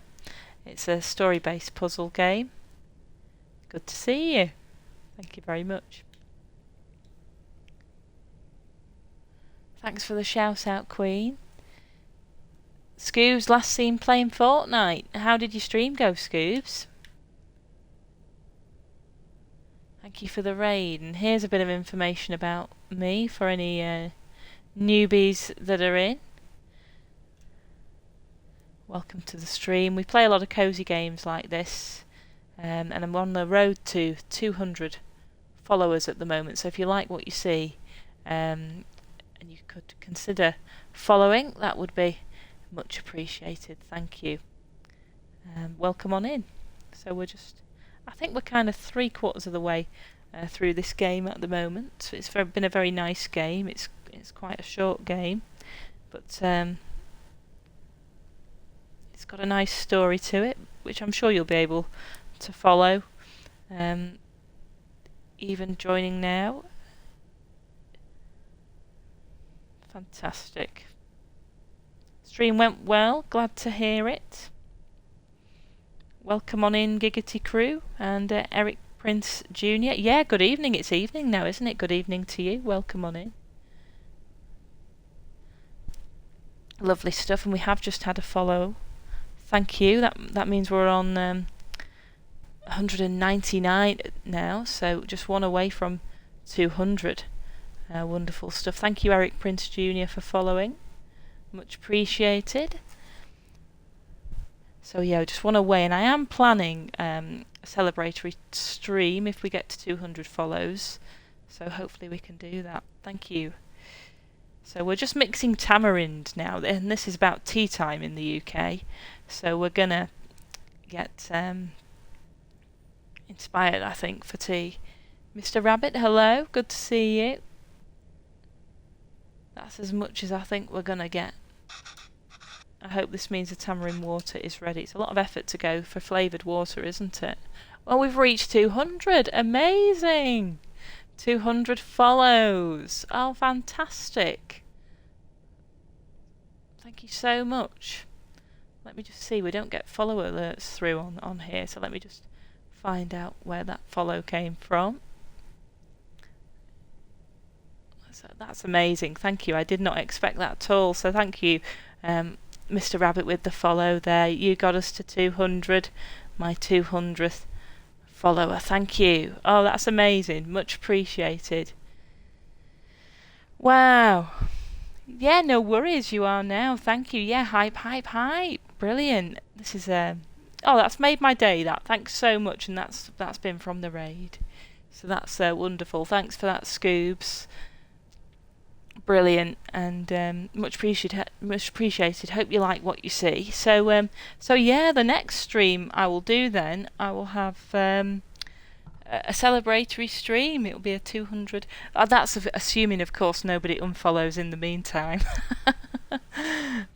S1: It's a story-based puzzle game. Good to see you. Thank you very much. Thanks for the shout-out, Queen. Scoobs, last seen playing Fortnite. How did your stream go, Scoobs? Thank you for the raid. And here's a bit of information about me for any newbies that are in. Welcome to the stream. We play a lot of cozy games like this. And I'm on the road to 200 followers at the moment. So if you like what you see, and you could consider following, that would be much appreciated. Thank you. Welcome on in. So I think we're kind of 3/4 of the way through this game at the moment. It's been a very nice game. It's quite a short game, but it's got a nice story to it, which I'm sure you'll be able to follow. Even joining now. Fantastic. Stream went well. Glad to hear it. Welcome on in, Giggity Crew, and Eric Prince Jr. Yeah, good evening. It's evening now, isn't it? Good evening to you. Welcome on in. Lovely stuff, and we have just had a follow. Thank you. That means we're on 199 now, so just one away from 200. Wonderful stuff. Thank you, Eric Prince Jr. for following. Much appreciated. So yeah, just one away, and I am planning a celebratory stream if we get to 200 follows. So hopefully we can do that. Thank you. So we're just mixing tamarind now, and this is about tea time in the UK. So we're gonna get inspired, I think, for tea. Mr. Rabbit, hello. Good to see you. That's as much as I think we're gonna get. I hope this means the tamarind water is ready. It's a lot of effort to go for flavoured water, isn't it? Well, we've reached 200. Amazing! 200 follows. Oh, fantastic. Thank you so much. Let me just see. We don't get follow alerts through on here, so let me just find out where that follow came from. So that's amazing. Thank you. I did not expect that at all. So thank you, Mr. Rabbit, with the follow there. You got us to 200. My 200th follower. Thank you. Oh, that's amazing. Much appreciated. Wow. Yeah, no worries. You are now. Thank you. Yeah, hype, hype, hype. Brilliant. This is oh, that's made my day. That. Thanks so much, and that's been from the raid. So that's wonderful. Thanks for that, Scoobs. Brilliant, and much appreciated. Hope you like what you see. So yeah, the next stream I will do then, I will have a celebratory stream. It'll be a 200. That's assuming, of course, nobody unfollows in the meantime.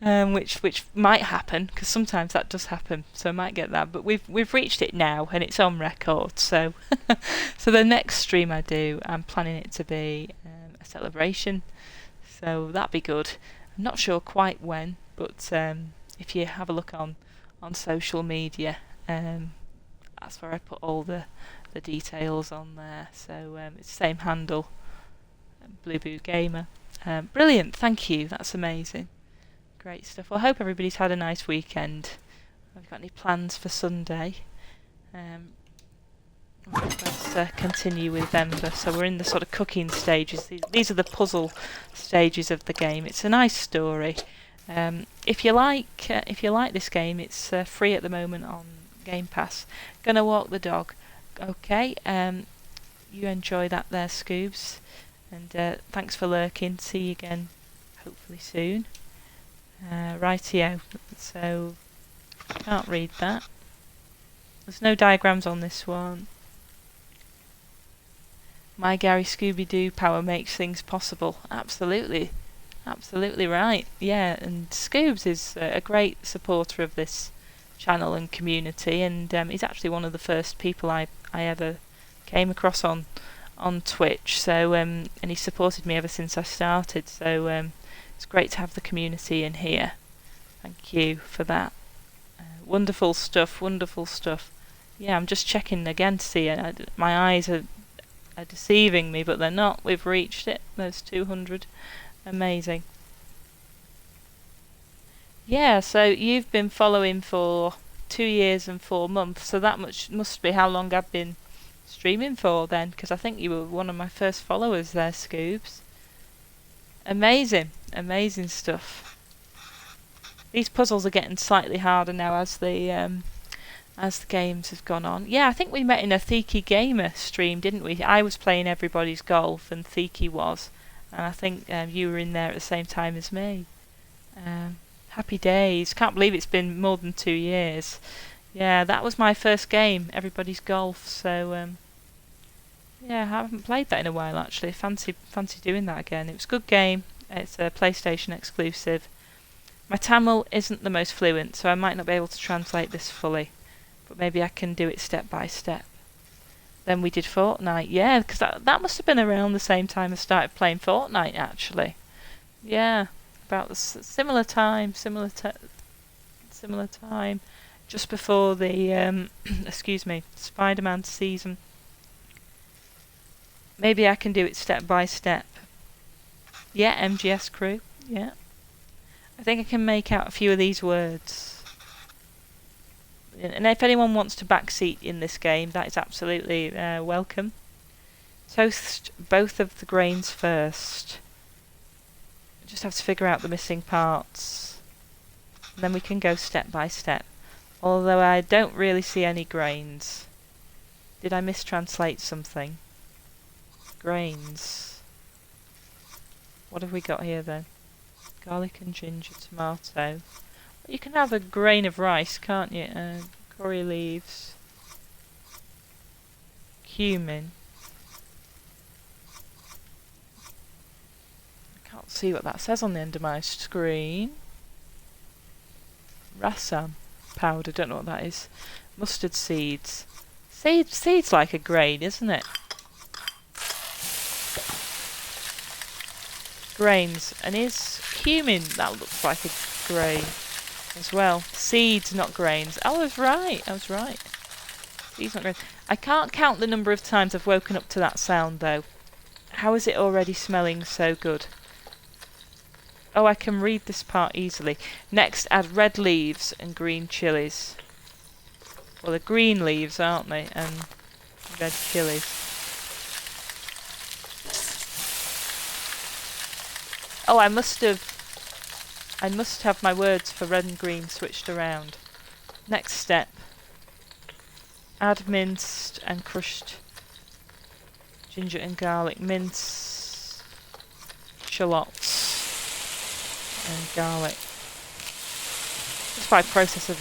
S1: Which might happen, because sometimes that does happen, so I might get that. But we've reached it now, and it's on record. So so the next stream I do, I'm planning it to be a celebration. So that'd be good. I'm not sure quite when, but if you have a look on social media, that's where I put all the details on there. So it's the same handle, Blue Boo Gamer. Brilliant, thank you. That's amazing. Great stuff. Well, I hope everybody's had a nice weekend. Have you got any plans for Sunday? Let's continue with Venba. So we're in the sort of cooking stages. These are the puzzle stages of the game. It's a nice story. If you like this game, it's free at the moment on Game Pass. Gonna walk the dog. Okay. You enjoy that there, Scoobs. And thanks for lurking. See you again, hopefully soon. Rightio. So can't read that. There's no diagrams on this one. My Gary Scooby-Doo power makes things possible. Absolutely. Absolutely right. Yeah, and Scoobs is a great supporter of this channel and community, and he's actually one of the first people I ever came across on Twitch. So and he supported me ever since I started. So it's great to have the community in here. Thank you for that. Wonderful stuff. Wonderful stuff. Yeah, I'm just checking again to see. My eyes are deceiving me, but they're not. We've reached it. There's 200. Amazing. Yeah, so you've been following for 2 years and 4 months, so that must be how long I've been streaming for then, because I think you were one of my first followers there, Scoobs. Amazing. Amazing stuff. These puzzles are getting slightly harder now as the games have gone on. Yeah, I think we met in a Thiki Gamer stream, didn't we? I was playing Everybody's Golf and Thiki was. And I think you were in there at the same time as me. Happy days. Can't believe it's been more than 2 years. Yeah, that was my first game, Everybody's Golf. So, yeah, I haven't played that in a while, actually. Fancy doing that again. It was a good game. It's a PlayStation exclusive. My Tamil isn't the most fluent, so I might not be able to translate this fully. But maybe I can do it step by step. Then we did Fortnite, yeah, because that must have been around the same time I started playing Fortnite, actually. Yeah, about the similar time, just before the excuse me, Spider-Man season. Maybe I can do it step by step. Yeah, MGS crew. Yeah, I think I can make out a few of these words. And if anyone wants to backseat in this game, that is absolutely welcome. Toast both of the grains first. Just have to figure out the missing parts. And then we can go step by step. Although I don't really see any grains. Did I mistranslate something? Grains. What have we got here then? Garlic and ginger, tomato. You can have a grain of rice, can't you? Curry leaves. Cumin. I can't see what that says on the end of my screen. Rasam powder, don't know what that is. Mustard seeds. Seeds like a grain, isn't it? Grains. And is cumin, that looks like a grain as well. Seeds, not grains. I was right. Seeds, not grains. I can't count the number of times I've woken up to that sound, though. How is it already smelling so good? Oh, I can read this part easily. Next, add red leaves and green chilies. Well, they're green leaves, aren't they? And red chilies. Oh, I must have my words for red and green switched around. Next step. Add minced and crushed ginger and garlic. Mince shallots and garlic. Just by process of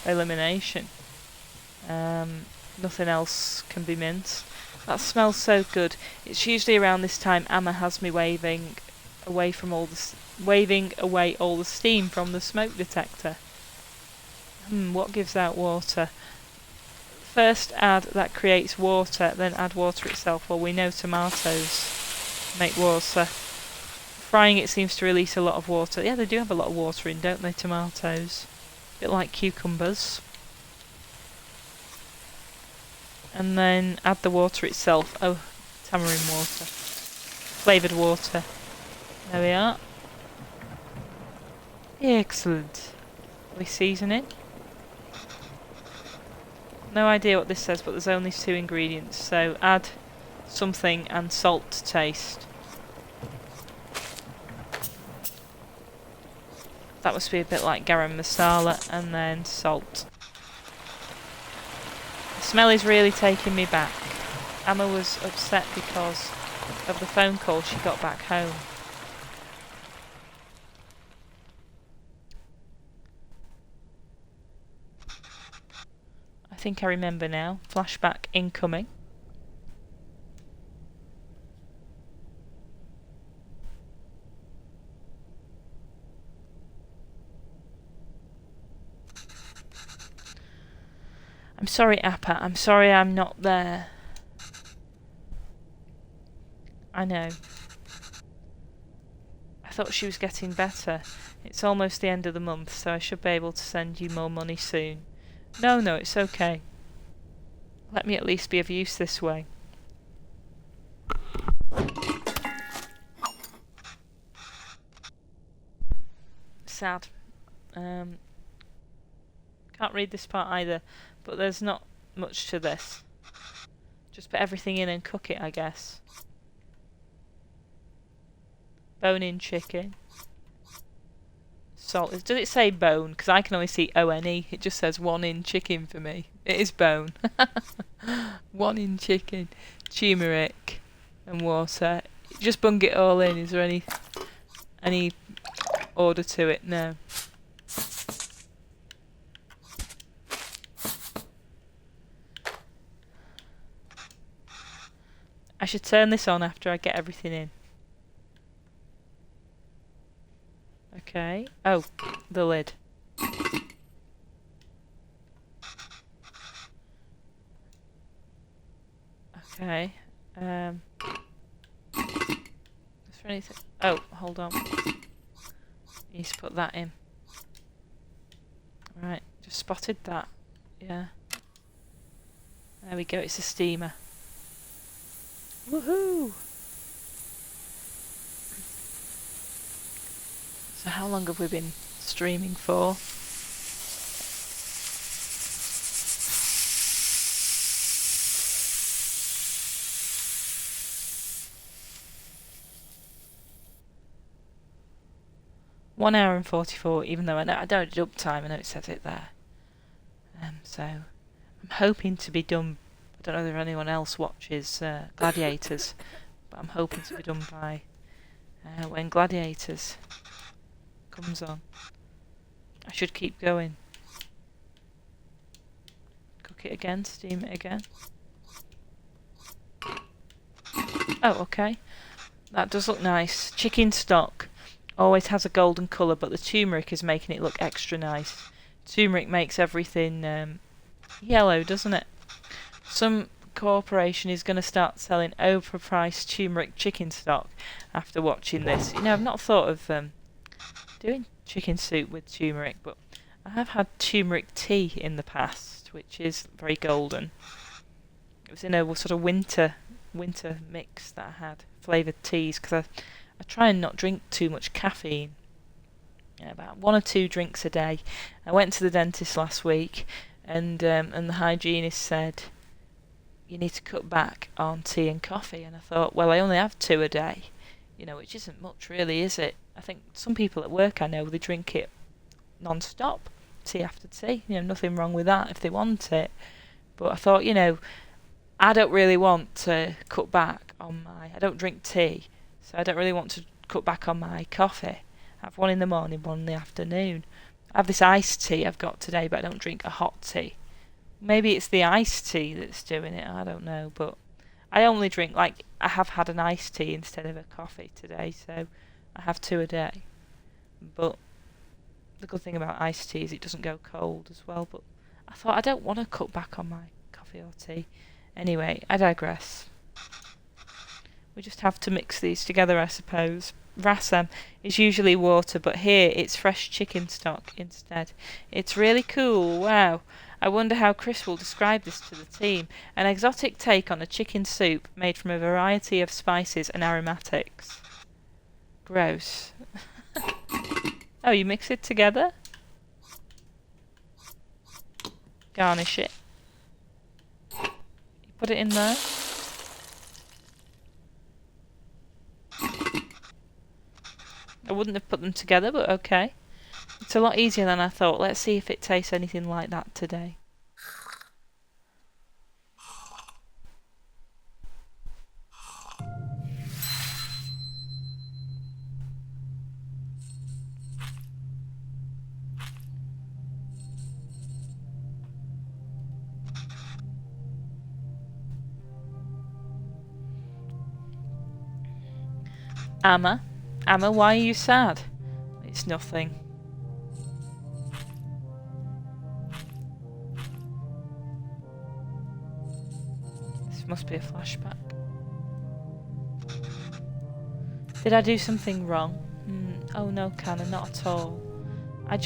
S1: elimination. Nothing else can be minced. That smells so good. It's usually around this time Amma has me waving away all the steam from the smoke detector. What gives out water? First add that creates water, then add water itself. Well, we know tomatoes make water. Frying it seems to release a lot of water. Yeah, they do have a lot of water in, don't they, tomatoes? A bit like cucumbers. And then add the water itself. Oh, tamarind water. Flavoured water. There we are. Excellent. Are we seasoning? No idea what this says, but there's only 2 ingredients. So add something and salt to taste. That must be a bit like garam masala, and then salt. The smell is really taking me back. Amma was upset because of the phone call she got back home. I think I remember now. Flashback incoming. I'm sorry, Appa. I'm sorry I'm not there. I know. I thought she was getting better. It's almost the end of the month, so I should be able to send you more money soon. No, it's okay. Let me at least be of use this way. Sad. Can't read this part either, but there's not much to this. Just put everything in and cook it, I guess. Bone-in chicken. Salt. Does it say bone? Because I can only see O-N-E. It just says 1-in chicken for me. It is bone. 1-in chicken. Turmeric and water. Just bung it all in. Is there any order to it? No. I should turn this on after I get everything in. Okay. Oh, the lid. Okay. Is there anything? Oh, hold on. Need to put that in. Right, just spotted that. Yeah. There we go, it's a steamer. Woohoo! So how long have we been streaming for? One hour and 44, even though I don't deduct time, I know it says it there. So I'm hoping to be done. I don't know if anyone else watches Gladiators, but I'm hoping to be done by when Gladiators comes on. I should keep going. Cook it again, steam it again. Oh, okay. That does look nice. Chicken stock always has a golden colour, but the turmeric is making it look extra nice. Turmeric makes everything yellow, doesn't it? Some corporation is going to start selling overpriced turmeric chicken stock after watching this. You know, I've not thought of doing chicken soup with turmeric, but I have had turmeric tea in the past, which is very golden. It was in a sort of winter mix that I had, flavoured teas, because I try and not drink too much caffeine. About 1 or 2 drinks a day. I went to the dentist last week, and the hygienist said you need to cut back on tea and coffee. And I thought, well, I only have 2 a day, you know, which isn't much, really, is it? I think some people at work I know, they drink it non-stop, tea after tea. You know, nothing wrong with that if they want it. But I thought, you know, I don't really want to cut back on I don't drink tea, so I don't really want to cut back on my coffee. I have one in the morning, one in the afternoon. I have this iced tea I've got today, but I don't drink a hot tea. Maybe it's the iced tea that's doing it, I don't know, but I only drink, like, I have had an iced tea instead of a coffee today, so I have 2 a day. But the good thing about iced tea is it doesn't go cold as well, but I thought I don't want to cut back on my coffee or tea. Anyway, I digress. We just have to mix these together, I suppose. Rasam is usually water, but here it's fresh chicken stock instead. It's really cool, wow. I wonder how Chris will describe this to the team. An exotic take on a chicken soup made from a variety of spices and aromatics. Gross. Oh, you mix it together? Garnish it. You put it in there. I wouldn't have put them together, but okay. It's a lot easier than I thought. Let's see if it tastes anything like that today. Amma, why are you sad? It's nothing. This must be a flashback. Did I do something wrong? Oh no, Canna, not at all. I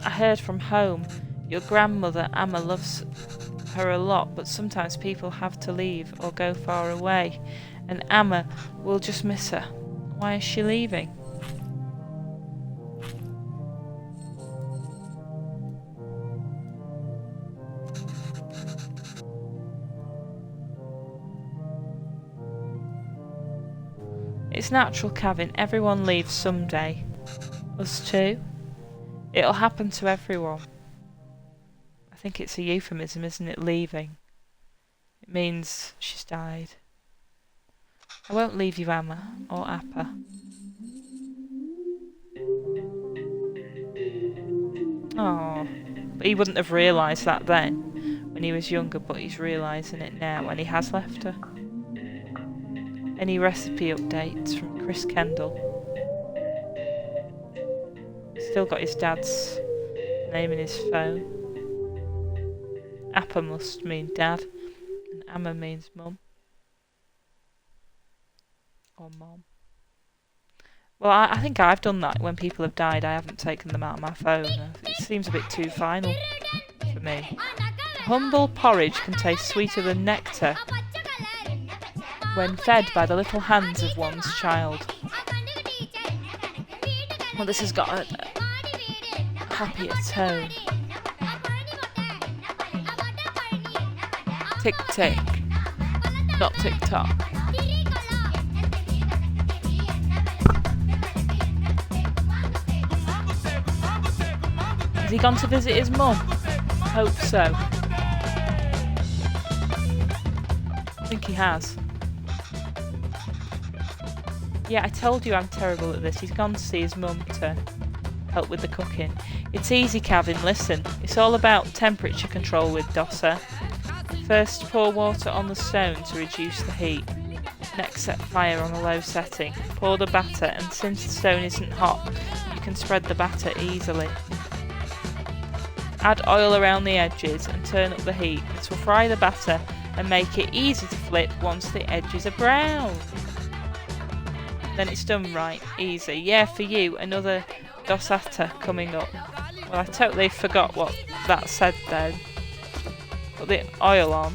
S1: heard from home. Your grandmother, Amma, loves her a lot, but sometimes people have to leave or go far away, and Amma will just miss her. Why is she leaving? It's natural, Kevin. Everyone leaves someday. Us too. It'll happen to everyone. I think it's a euphemism, isn't it? Leaving. It means she's died. I won't leave you, Amma, or Appa. Oh, but he wouldn't have realised that then, when he was younger, but he's realising it now, when he has left her. Any recipe updates from Chris Kendall? Still got his dad's name in his phone. Appa must mean dad, and Amma means mum. Or mom. Well, I think I've done that when people have died. I haven't taken them out of my phone. It seems a bit too final for me. Humble porridge can taste sweeter than nectar when fed by the little hands of one's child. Well, this has got a happier tone. Tick tick, not tick tock. Has he gone to visit his mum? Hope so. I think he has. Yeah, I told you I'm terrible at this. He's gone to see his mum to help with the cooking. It's easy, Kevin, listen. It's all about temperature control with dosa. First, pour water on the stone to reduce the heat. Next, set fire on a low setting. Pour the batter, and since the stone isn't hot, you can spread the batter easily. Add oil around the edges and turn up the heat. This will fry the batter and make it easy to flip once the edges are brown. Then it's done right, easy. Yeah, for you, another dosata coming up. Well, I totally forgot what that said then. Put the oil on.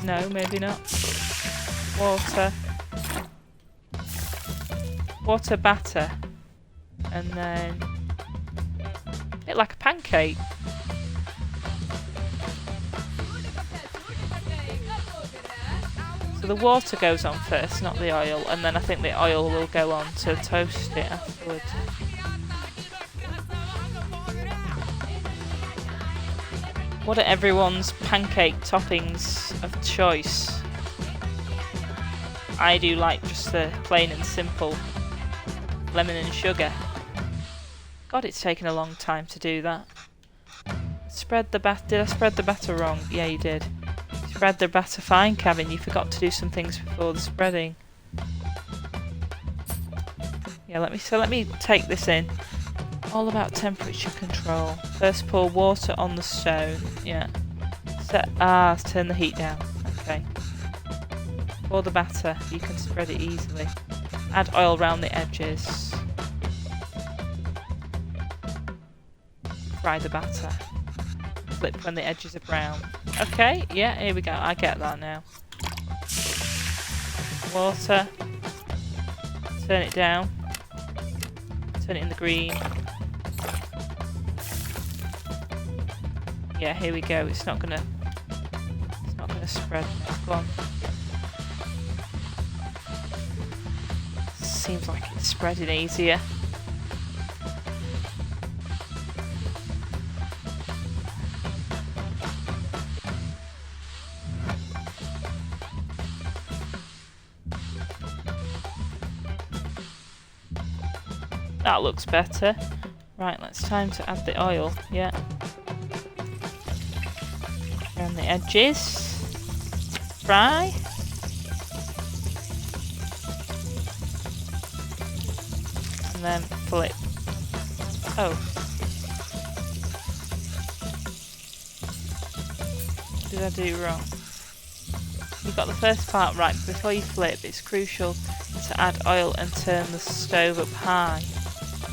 S1: No, maybe not. Water. Water batter. And then it like a pancake. So the water goes on first, not the oil, and then I think the oil will go on to toast it afterwards. What are everyone's pancake toppings of choice? I do like just the plain and simple lemon and sugar. God, it's taken a long time to do that. Spread the batter. Did I spread the batter wrong? Yeah, you did. Spread the batter fine, Kevin. You forgot to do some things before the spreading. Yeah, let me take this in. All about temperature control. First pour water on the stone. Yeah. Turn the heat down. Okay. Pour the batter. You can spread it easily. Add oil around the edges. Fry the batter. Flip when the edges are brown. Okay, yeah, here we go. I get that now. Water. Turn it down. Turn it in the green. Yeah, here we go. It's not gonna spread now. Go on. Seems like it's spreading easier. That looks better. Right, it's time to add the oil. Yeah. Around the edges. Fry. And then flip. Oh. What did I do wrong? You got the first part right. Before you flip, it's crucial to add oil and turn the stove up high.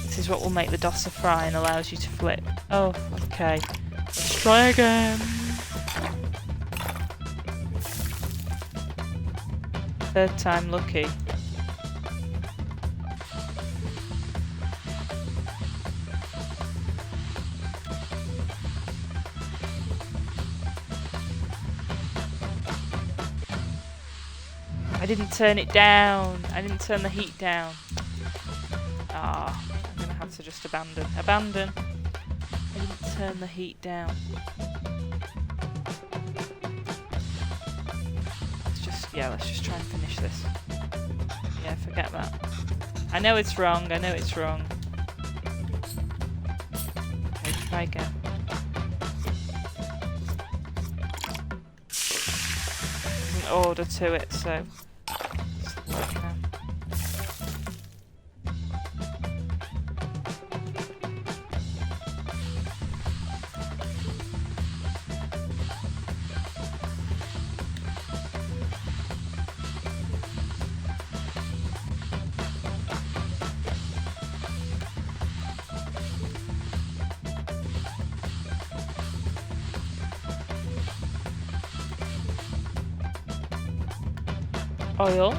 S1: This is what will make the dosa fry and allows you to flip. Oh, okay. Let's try again. Third time lucky. I didn't turn it down. I didn't turn the heat down. Ah, I'm gonna have to just abandon. Abandon. I didn't turn the heat down. Let's just try and finish this. Yeah, forget that. I know it's wrong. I know it's wrong. Okay, try again. There's an order to it, so it's working now. Oil.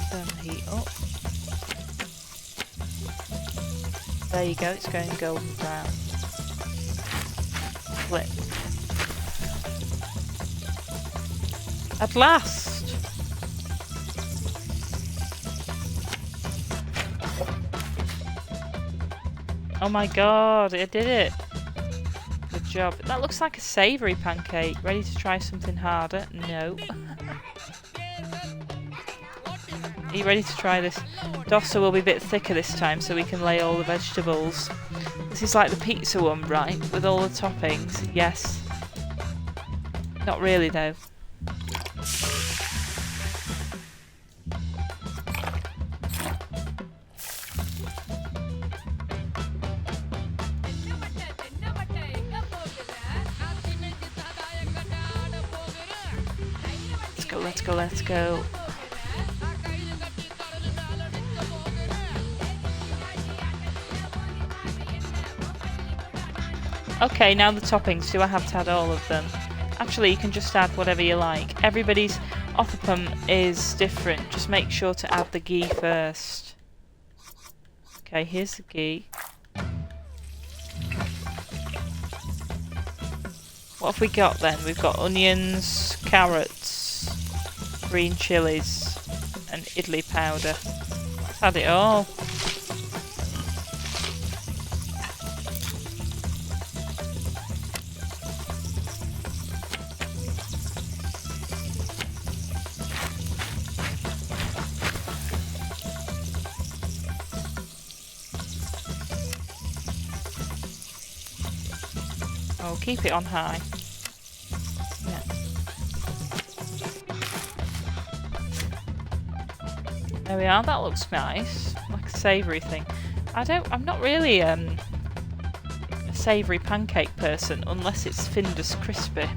S1: Turn the heat up. There you go, it's going golden brown. Flip. At last! Oh my god, I did it! Good job. That looks like a savoury pancake. Ready to try something harder? No. Are you ready to try this? Dosa will be a bit thicker this time so we can lay all the vegetables. This is like the pizza one, right? With all the toppings? Yes. Not really though. Let's go. Okay, now the toppings. Do I have to add all of them? Actually, you can just add whatever you like. Everybody's othapam is different. Just make sure to add the ghee first. Okay, here's the ghee. What have we got then? We've got onions, carrots, green chilies, and idli powder. Let's add it all. Oh, keep it on high. Yeah. There we are. That looks nice, like a savoury thing. I'm not really a savoury pancake person unless it's Findus Crispy.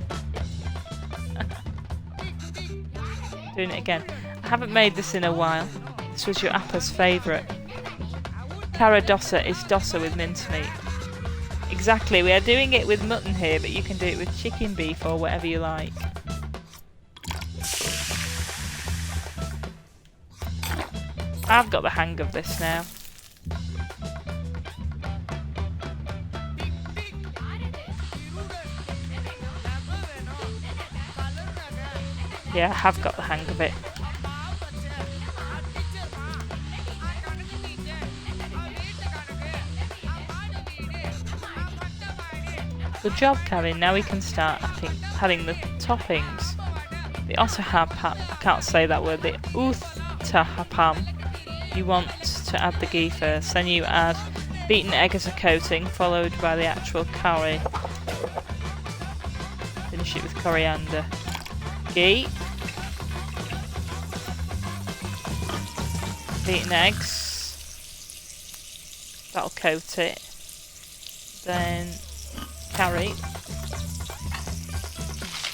S1: Doing it again. I haven't made this in a while. This was your Appa's favourite. Cara dosa is dosa with mincemeat. Exactly, we are doing it with mutton here, but you can do it with chicken, beef, or whatever you like. I've got the hang of this now. Yeah, I have got the hang of it. Good job, Kevin. Now we can start, I think, adding the toppings. The ottahapam, I can't say that word, the uthapam. You want to add the ghee first, then you add beaten egg as a coating, followed by the actual curry. Finish it with coriander. Ghee. Beaten eggs. That'll coat it. Then curry.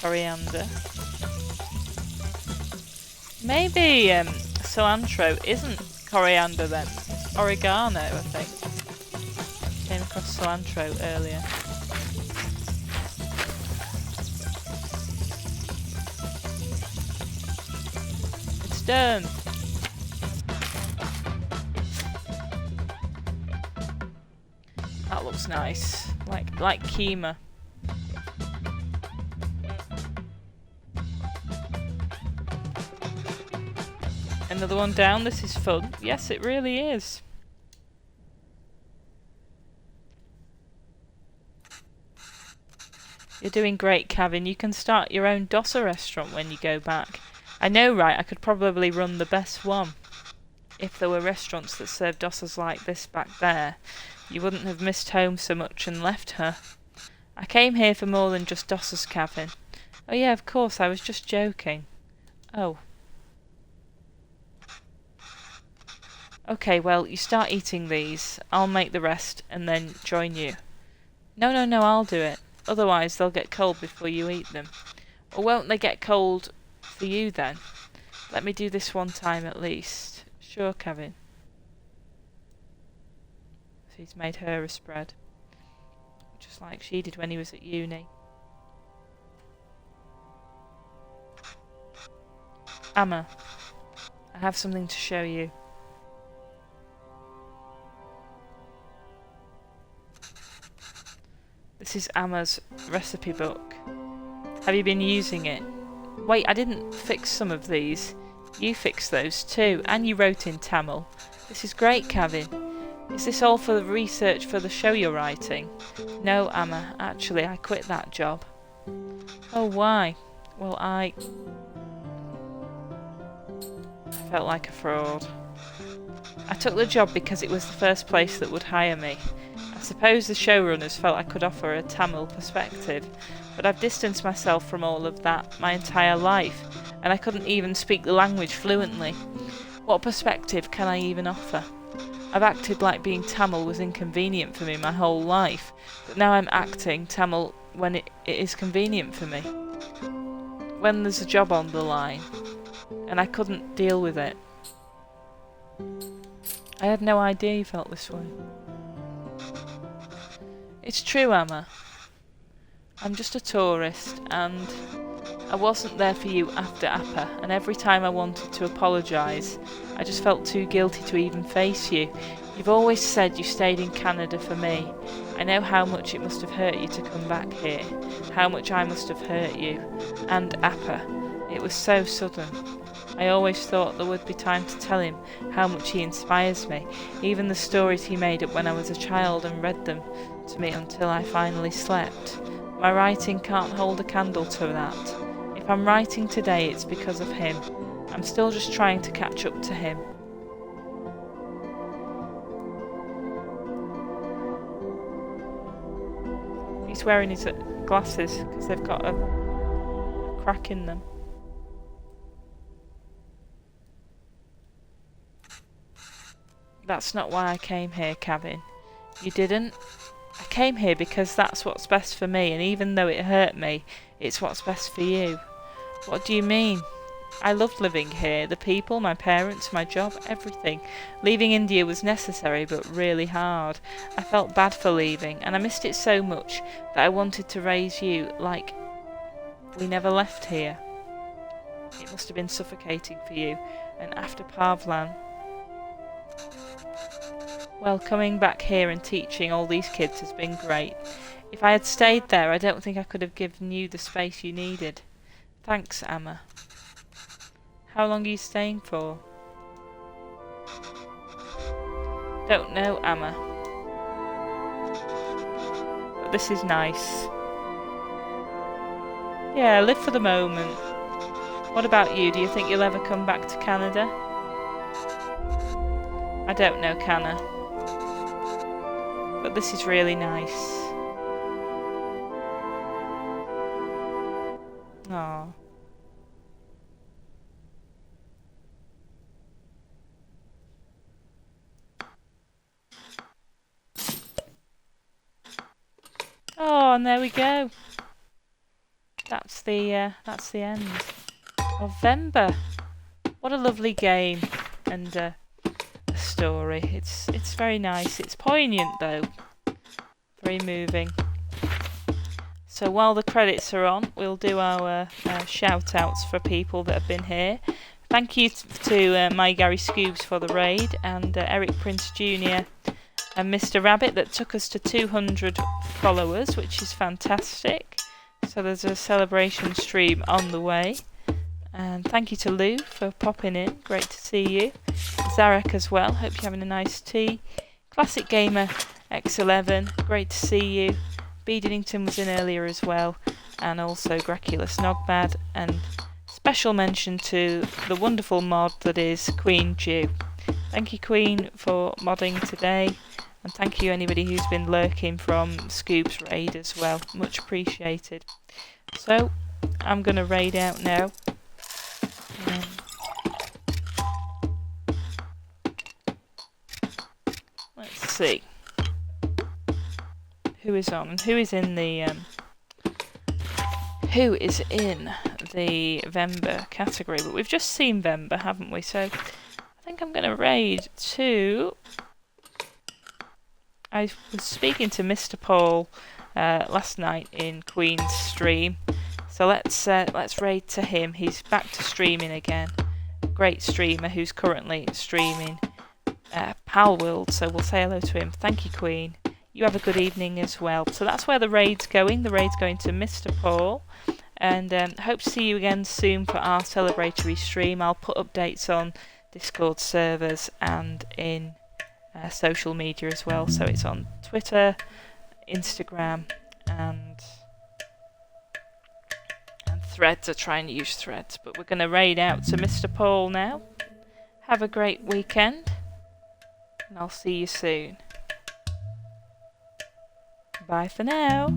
S1: Coriander. Maybe cilantro isn't coriander then. Oregano, I think. Came across cilantro earlier. It's done. That looks nice. Like keema. Another one down. This is fun. Yes, it really is. You're doing great, Kevin. You can start your own dosa restaurant when you go back. I know, right? I could probably run the best one. If there were restaurants that served dosas like this back there, you wouldn't have missed home so much and left her. I came here for more than just dosas, Kevin. Oh yeah, of course, I was just joking. Oh. Okay, well, you start eating these. I'll make the rest and then join you. No, I'll do it. Otherwise, they'll get cold before you eat them. Or won't they get cold for you then? Let me do this one time at least. Sure, Kevin. So he's made her a spread. Just like she did when he was at uni. Amma, I have something to show you. This is Amma's recipe book. Have you been using it? Wait, I didn't fix some of these. You fixed those too, and you wrote in Tamil. This is great, Kevin. Is this all for the research for the show you're writing? No, Amma, actually I quit that job. Oh, why? Well, I felt like a fraud. I took the job because it was the first place that would hire me. I suppose the showrunners felt I could offer a Tamil perspective, but I've distanced myself from all of that my entire life, and I couldn't even speak the language fluently. What perspective can I even offer? I've acted like being Tamil was inconvenient for me my whole life, but now I'm acting Tamil when it is convenient for me. When there's a job on the line, and I couldn't deal with it. I had no idea you felt this way. It's true, Amma. I'm just a tourist, and I wasn't there for you after Appa, and every time I wanted to apologise, I just felt too guilty to even face you. You've always said you stayed in Canada for me. I know how much it must have hurt you to come back here, how much I must have hurt you, and Appa. It was so sudden. I always thought there would be time to tell him how much he inspires me, even the stories he made up when I was a child and read them to me until I finally slept. My writing can't hold a candle to that. If I'm writing today, it's because of him. I'm still just trying to catch up to him. He's wearing his glasses because they've got a crack in them. That's not why I came here, Kevin. You didn't? I came here because that's what's best for me, and even though it hurt me, it's what's best for you. What do you mean? I loved living here, the people, my parents, my job, everything. Leaving India was necessary but really hard. I felt bad for leaving, and I missed it so much that I wanted to raise you like we never left here. It must have been suffocating for you, and after Pavlan, well, coming back here and teaching all these kids has been great. If I had stayed there, I don't think I could have given you the space you needed. Thanks, Amma. How long are you staying for? Don't know, Amma. But this is nice. Yeah, live for the moment. What about you? Do you think you'll ever come back to Canada? I don't know, Canna. But this is really nice. Aww. Oh, and there we go. That's the end of Venba. What a lovely game and a story. It's very nice. It's poignant though. Very moving. So while the credits are on, we'll do our shout outs for people that have been here. Thank you to My Gary Scoobs for the raid, and Eric Prince Jr. and Mr. Rabbit that took us to 200 followers, which is fantastic. So there's a celebration stream on the way. And thank you to Lou for popping in. Great to see you. Zarek as well. Hope you're having a nice tea. Classic Gamer X11. Great to see you. B. Dinnington was in earlier as well. And also Graculus Nogbad. And special mention to the wonderful mod that is Queen Jew. Thank you, Queen, for modding today. And thank you anybody who's been lurking from Scoob's raid as well. Much appreciated. So, I'm going to raid out now. Let's see. Who is on and who is in the Venba category? But we've just seen Venba, haven't we? So I think I'm going to raid to. I was speaking to Mr. Paul last night in Queen's stream, so let's raid to him. He's back to streaming again. Great streamer who's currently streaming Pal World, so we'll say hello to him. Thank you, Queen. You have a good evening as well. So that's where the raid's going. The raid's going to Mr. Paul, and hope to see you again soon for our celebratory stream. I'll put updates on Discord servers and in social media as well, so it's on Twitter, Instagram, and Threads. I try and use Threads, but we're going to raid out to Mr. Paul now. Have a great weekend, and I'll see you soon. Bye for now.